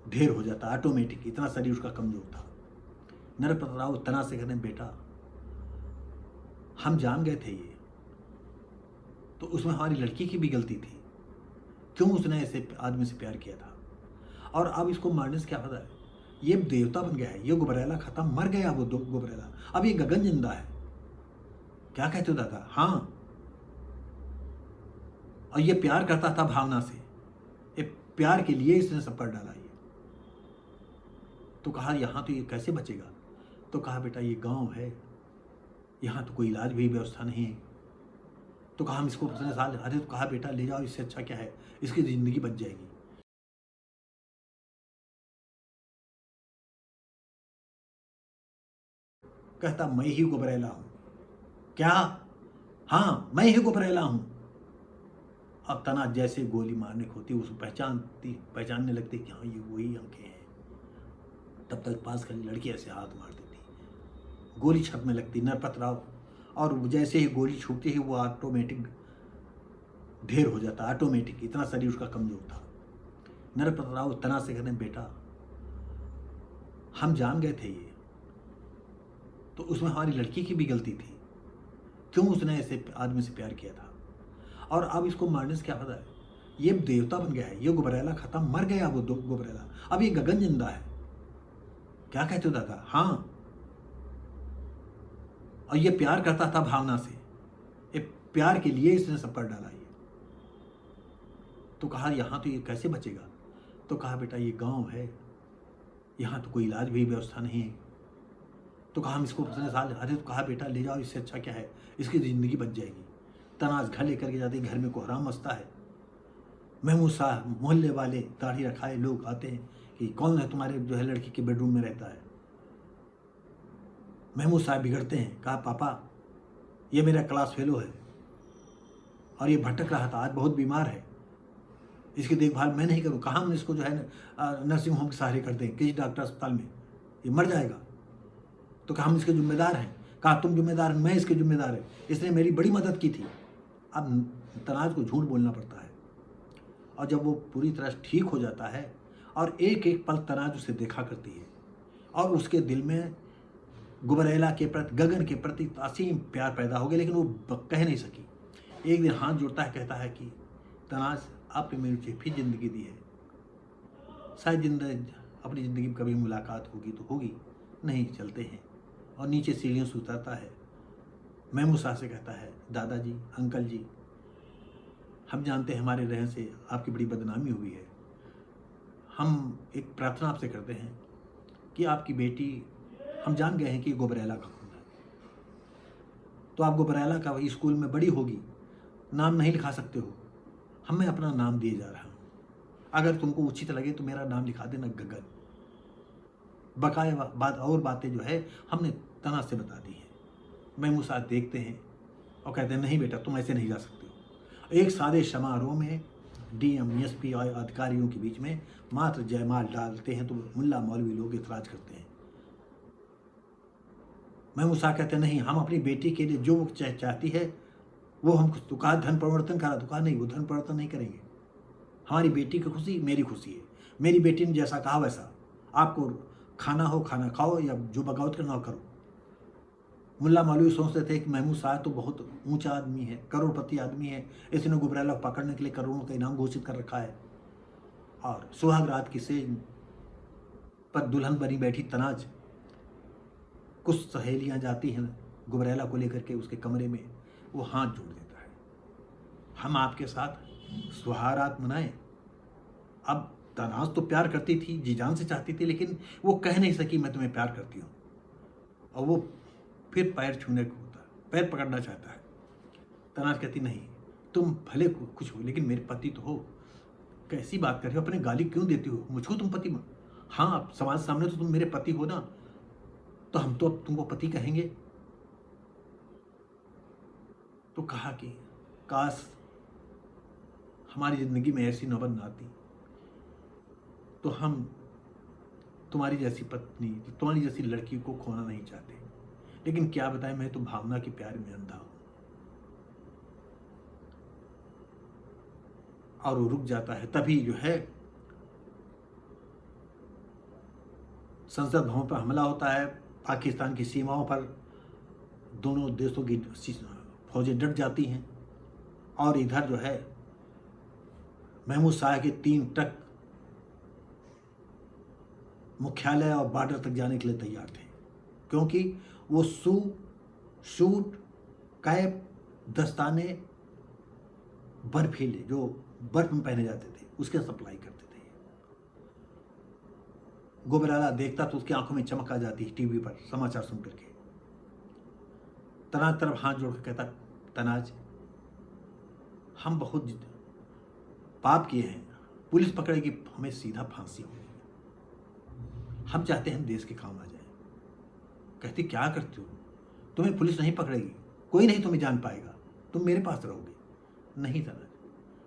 S1: ढेर हो जाता, ऑटोमेटिक, इतना शरीर उसका कमजोर था। नरपत राव तना से कहते बेटा हम जान गए थे ये तो उसमें हमारी लड़की की भी गलती थी, क्यों उसने ऐसे आदमी से प्यार किया था, और अब इसको मारने से क्या फायदा है? ये देवता बन गया है, ये गुबरैला खत्म, मर गया वो गुबरैला, अब ये गगन जिंदा है। क्या कहते हो दादा? हाँ, और ये प्यार करता था भावना से, ये प्यार के लिए इसने सब कर डाला ये। तो कहा यहाँ तो ये कैसे बचेगा? तो कहा बेटा ये गांव है, यहाँ तो कोई इलाज भी व्यवस्था नहीं है। तो कहा हम इसको अपने साथ, अरे तो कहा बेटा ले जाओ, इससे अच्छा क्या है, इसकी जिंदगी बच जाएगी। कहता मैं ही गुबरैला हूं। क्या? हाँ मैं ही गुबरैला हूं। अब तना जैसे गोली मारने को होती, उसको पहचानने लगती कि हाँ ये वही आंखें हैं। तब तक पास खड़ी लड़की ऐसे हाथ मार देती, गोली छपने लगती नरपत राव, और जैसे ही गोली छूटती ही वो ऑटोमेटिक ढेर हो जाता, ऑटोमेटिक, इतना शरीर उसका कमजोर था। नरपत राव तना से कहते बेटा हम जान गए थे ये तो उसमें हमारी लड़की की भी गलती थी, क्यों उसने ऐसे आदमी से प्यार किया था, और अब इसको मारने से क्या फायदा है? ये देवता बन गया है, ये गुबरैला खत्म, मर गया वो गुबरैला, अब ये गगन जिंदा है। क्या कहते हो दादा? हाँ, और ये प्यार करता था भावना से, ये प्यार के लिए इसने सब कर डाला ये। तो कहा यहाँ तो ये कैसे बचेगा? तो कहा बेटा ये गांव है, यहाँ तो कोई इलाज भी व्यवस्था नहीं है। तो कहा हम इसको अपने साथ, अरे तो कहा बेटा ले जाओ, इससे अच्छा क्या है, इसकी ज़िंदगी बच जाएगी। तनाज घर लेकर के जाते, घर में कोहराम मचता है। महमूद साहब, मोहल्ले वाले, दाढ़ी रखाए लोग आते हैं कि कौन है तुम्हारे जो है लड़की के बेडरूम में रहता है। महमूद साहब बिगड़ते हैं, कहा पापा ये मेरा क्लास फेलो है और ये भटक रहा था, आज बहुत बीमार है, इसकी देखभाल मैं नहीं करूँ। कहाँ हम इसको जो है नर्सिंग होम के सहारे कर दें, किसी डॉक्टर अस्पताल में, ये मर जाएगा। तो कहा हम इसके जिम्मेदार हैं। कहा तुम जिम्मेदार, मैं इसके जिम्मेदार है, इसने मेरी बड़ी मदद की थी। अब तनाज को झूठ बोलना पड़ता है, और जब वो पूरी तरह ठीक हो जाता है और एक एक पल तनाज उसे देखा करती है, और उसके दिल में गुबरैला के प्रति, गगन के प्रति असीम प्यार पैदा हो गया, लेकिन वो कह नहीं सकी। एक दिन हाथ जोड़ता है, कहता है कि तनाज आपने मुझे फिर जिंदगी दी है, शायद अपनी ज़िंदगी में कभी मुलाकात होगी तो होगी, नहीं चलते हैं। और नीचे सीढ़ियों से उतरता है। महमूद साहब से कहता है दादाजी, अंकल जी, हम जानते हैं हमारे रहने से आपकी बड़ी बदनामी हुई है, हम एक प्रार्थना आपसे करते हैं कि आपकी बेटी हम जान गए हैं कि गुबरैला का खून है। तो आप गुबरैला का वही स्कूल में बड़ी होगी, नाम नहीं लिखा सकते हो, मैं अपना नाम दिए जा रहा हूँ। अगर तुमको उचित लगे तो मेरा नाम लिखा देना गगन। बकाया बात और बातें जो है हमने तना से बता दी हैं। महमूद साहब देखते हैं और कहते हैं नहीं बेटा तुम ऐसे नहीं जा सकते हो। एक सादे समारोह में डीएम एसपी और अधिकारियों के बीच में मात्र जयमाल डालते हैं तो मुल्ला मौलवी लोग इतराज करते हैं। महमूद साहब कहते हैं नहीं, हम अपनी बेटी के लिए जो चाहती है वो हम तो कहा धन परिवर्तन करा, तो कहा नहीं वो धन परिवर्तन नहीं करेंगे। हमारी बेटी की खुशी मेरी खुशी है, मेरी बेटी ने जैसा कहा वैसा, आपको खाना हो खाना खाओ या जो बगावत करना हो करो। मुल्ला मौलवी सोचते थे कि महमूद साहब तो बहुत ऊंचा आदमी है, करोड़पति आदमी है, इसने गुबरैला को पकड़ने के लिए करोड़ों का इनाम घोषित कर रखा है। और सुहाग रात की सेज पर दुल्हन बनी बैठी तनाज, कुछ सहेलियां जाती हैं गुबरैला को लेकर के उसके कमरे में, वो हाथ जोड़ देता है, हम आपके साथ सुहागरात मनाएं। अब तनाज तो प्यार करती थी, जी जान से चाहती थी, लेकिन वो कह नहीं सकी मैं तुम्हें प्यार करती हूँ। और वो फिर पैर छूने को होता है, पैर पकड़ना चाहता है। तनाज कहती नहीं, तुम भले कुछ हो लेकिन मेरे पति तो हो। कैसी बात कर रहे हो, अपने गाली क्यों देती हो, मुझको तुम पति मान। हाँ समाज सामने तो तुम मेरे पति हो ना, तो हम तो अब तुमको पति कहेंगे। तो कहा कि काश हमारी जिंदगी में ऐसी नौबत ना आती, तो हम तुम्हारी जैसी पत्नी, तुम्हारी जैसी लड़की को खोना नहीं चाहते, लेकिन क्या बताएं मैं तो भावना के प्यार में अंधा हूं। और वो रुक जाता है। तभी जो है संसद भवन पर हमला होता है, पाकिस्तान की सीमाओं पर दोनों देशों की फौजें डट जाती हैं। और इधर जो है महमूद शाह के 3 ट्रक मुख्यालय और बॉर्डर तक जाने के लिए तैयार थे, क्योंकि वो शूट, कैप, दस्ताने बर्फीले जो बर्फ में पहने जाते थे उसके सप्लाई करते थे। गुबरैला देखता तो उसकी आंखों में चमक आ जाती है टीवी पर समाचार सुन करके। तनाज तरफ हाथ जोड़ कर कहता, तनाज हम बहुत पाप किए हैं, पुलिस पकड़ेगी हमें सीधा फांसी होगी, हम चाहते हैं हम देश के काम आ जाए। कहती क्या करते हो, तुम्हें पुलिस नहीं पकड़ेगी, कोई नहीं तुम्हें जान पाएगा, तुम मेरे पास रहोगे। नहीं तनाज,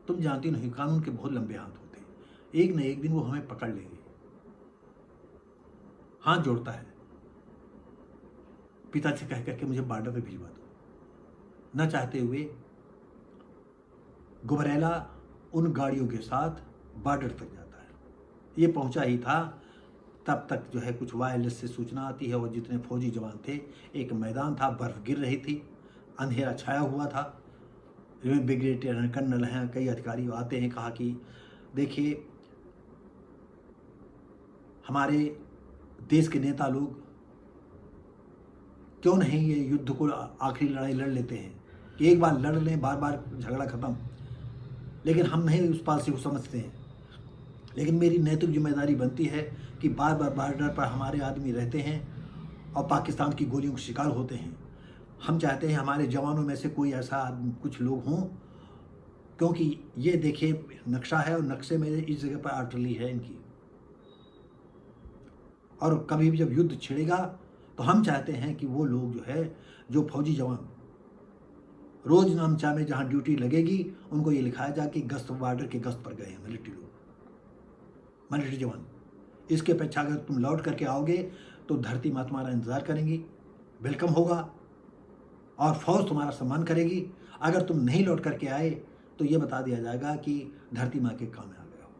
S1: तुम जानती नहीं कानून के बहुत लंबे हाथ होते हैं, एक न एक दिन वो हमें पकड़ लेंगे। हाथ जोड़ता है, पिता से कह करके मुझे बॉर्डर पे भिजवा दो। न चाहते हुए गुबरैला उन गाड़ियों के साथ बॉर्डर तक जाता है। ये पहुंचा ही था तब तक जो है कुछ वायरलेस से सूचना आती है, और जितने फौजी जवान थे, एक मैदान था, बर्फ गिर रही थी, अंधेरा छाया हुआ था, ब्रिगेडियर हैं, कर्नल हैं, कई अधिकारी आते हैं। कहा कि देखिए हमारे देश के नेता लोग क्यों नहीं ये युद्ध को आखिरी लड़ाई लड़ लेते हैं कि एक बार लड़ लें, बार बार झगड़ा खत्म, लेकिन हम नहीं उस पॉलिसी को समझते हैं। लेकिन मेरी नैतिक जिम्मेदारी बनती है कि बार बार बॉर्डर पर हमारे आदमी रहते हैं और पाकिस्तान की गोलियों के शिकार होते हैं। हम चाहते हैं हमारे जवानों में से कोई ऐसा कुछ लोग हों, क्योंकि ये देखिए नक्शा है और नक्शे में इस जगह पर आर्टिलरी है इनकी, और कभी भी जब युद्ध छिड़ेगा तो हम चाहते हैं कि वो लोग जो है, जो फौजी जवान रोज नामचा में जहाँ ड्यूटी लगेगी, उनको ये लिखाया जाए कि गश्त बॉर्डर के गश्त पर गए हैं मिलिट्री लोग, मिलिट्री जवान। इसके अपेक्षा अगर तुम लौट करके आओगे तो धरती माँ तुम्हारा इंतजार करेंगी, वेलकम होगा और फौज तुम्हारा सम्मान करेगी। अगर तुम नहीं लौट करके आए तो ये बता दिया जाएगा कि धरती माँ के काम में आ गए हो।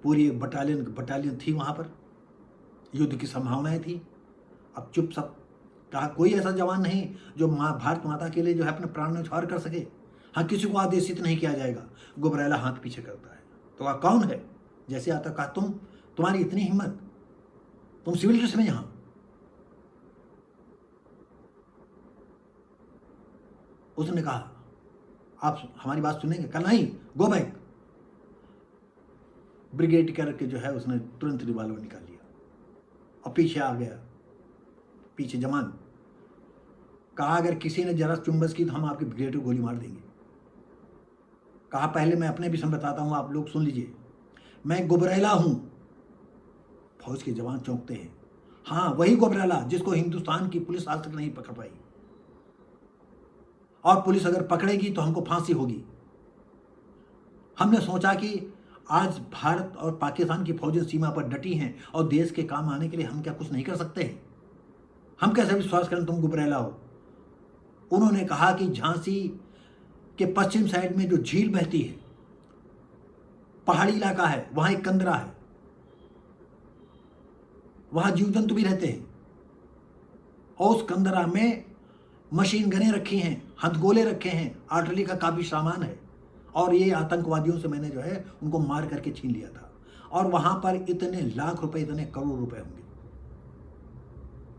S1: पूरी एक बटालियन थी वहां पर, युद्ध की संभावनाएं थी। अब चुप सब कहा, कोई ऐसा जवान नहीं जो भारत माता के लिए जो है अपने प्राण न्यौछावर कर सके। हाँ, किसी को आदेशित नहीं किया जाएगा। गुबरैला हाथ पीछे करता है तो कहा कौन है, जैसे आता कहा तुम्हारी इतनी हिम्मत, तुम सिविल ड्रेस में यहां। उसने कहा आप हमारी बात सुनेंगे, कल नहीं, गो बैक। ब्रिगेड करके जो है उसने तुरंत रिवॉल्वर निकाल लिया और पीछे आ गया, पीछे जवान। कहा अगर किसी ने जरा चुम्बस की तो हम आपके ब्रिगेड को गोली मार देंगे। कहा पहले मैं अपने विषय में बताता हूँ, आप लोग सुन लीजिए, मैं गुबरैला हूँ। फौज के जवान चौंकते हैं, हाँ वही गुबरैला जिसको हिंदुस्तान की पुलिस आज तक नहीं पकड़ पाई, और पुलिस अगर पकड़ेगी तो हमको फांसी होगी। हमने सोचा कि आज भारत और पाकिस्तान की फौजें सीमा पर डटी हैं और देश के काम आने के लिए हम क्या कुछ नहीं कर सकते हैं? हम कैसे विश्वास करें तुम गुबरैला हो? उन्होंने कहा कि झांसी के पश्चिम साइड में जो झील बहती है, पहाड़ी इलाका है, वहां एक कंदरा है, वहां जीव जंतु भी रहते हैं, और उस कंदरा में मशीन गनें रखी हैं, हथगोले रखे हैं, आर्टिलरी का काफी सामान है, और ये आतंकवादियों से मैंने जो है उनको मार करके छीन लिया था, और वहां पर इतने लाख रुपए, इतने करोड़ रुपए होंगे।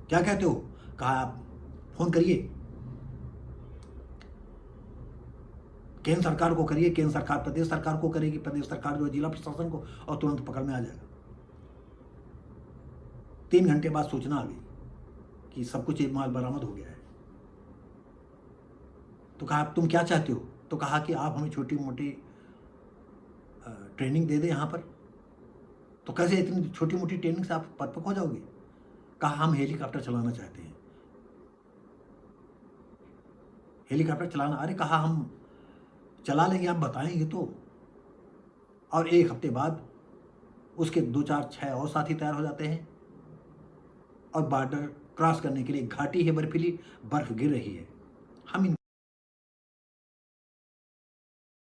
S1: क्या कहते हो? कहा आप फोन करिए, केंद्र सरकार को करिए, केंद्र सरकार प्रदेश सरकार को करेगी, प्रदेश सरकार जो है जिला प्रशासन को, और तुरंत पकड़ में आ जाएगा। 3 घंटे बाद सूचना आ गई कि सब कुछ माल बरामद हो गया है। तो कहा तुम क्या चाहते हो? तो कहा कि आप हमें छोटी मोटी ट्रेनिंग दे दे यहाँ पर। तो कैसे इतनी छोटी मोटी ट्रेनिंग से आप परिपक्व हो जाओगे? कहा हम हेलीकॉप्टर चलाना चाहते हैं। हेलीकॉप्टर चलाना? अरे कहा हम चला लेंगे, आप बताएंगे तो। और 1 हफ्ते बाद उसके 2 4 6 और साथी तैयार हो जाते हैं, और बॉर्डर क्रॉस करने के लिए घाटी है बर्फीली, बर्फ गिर रही है। हम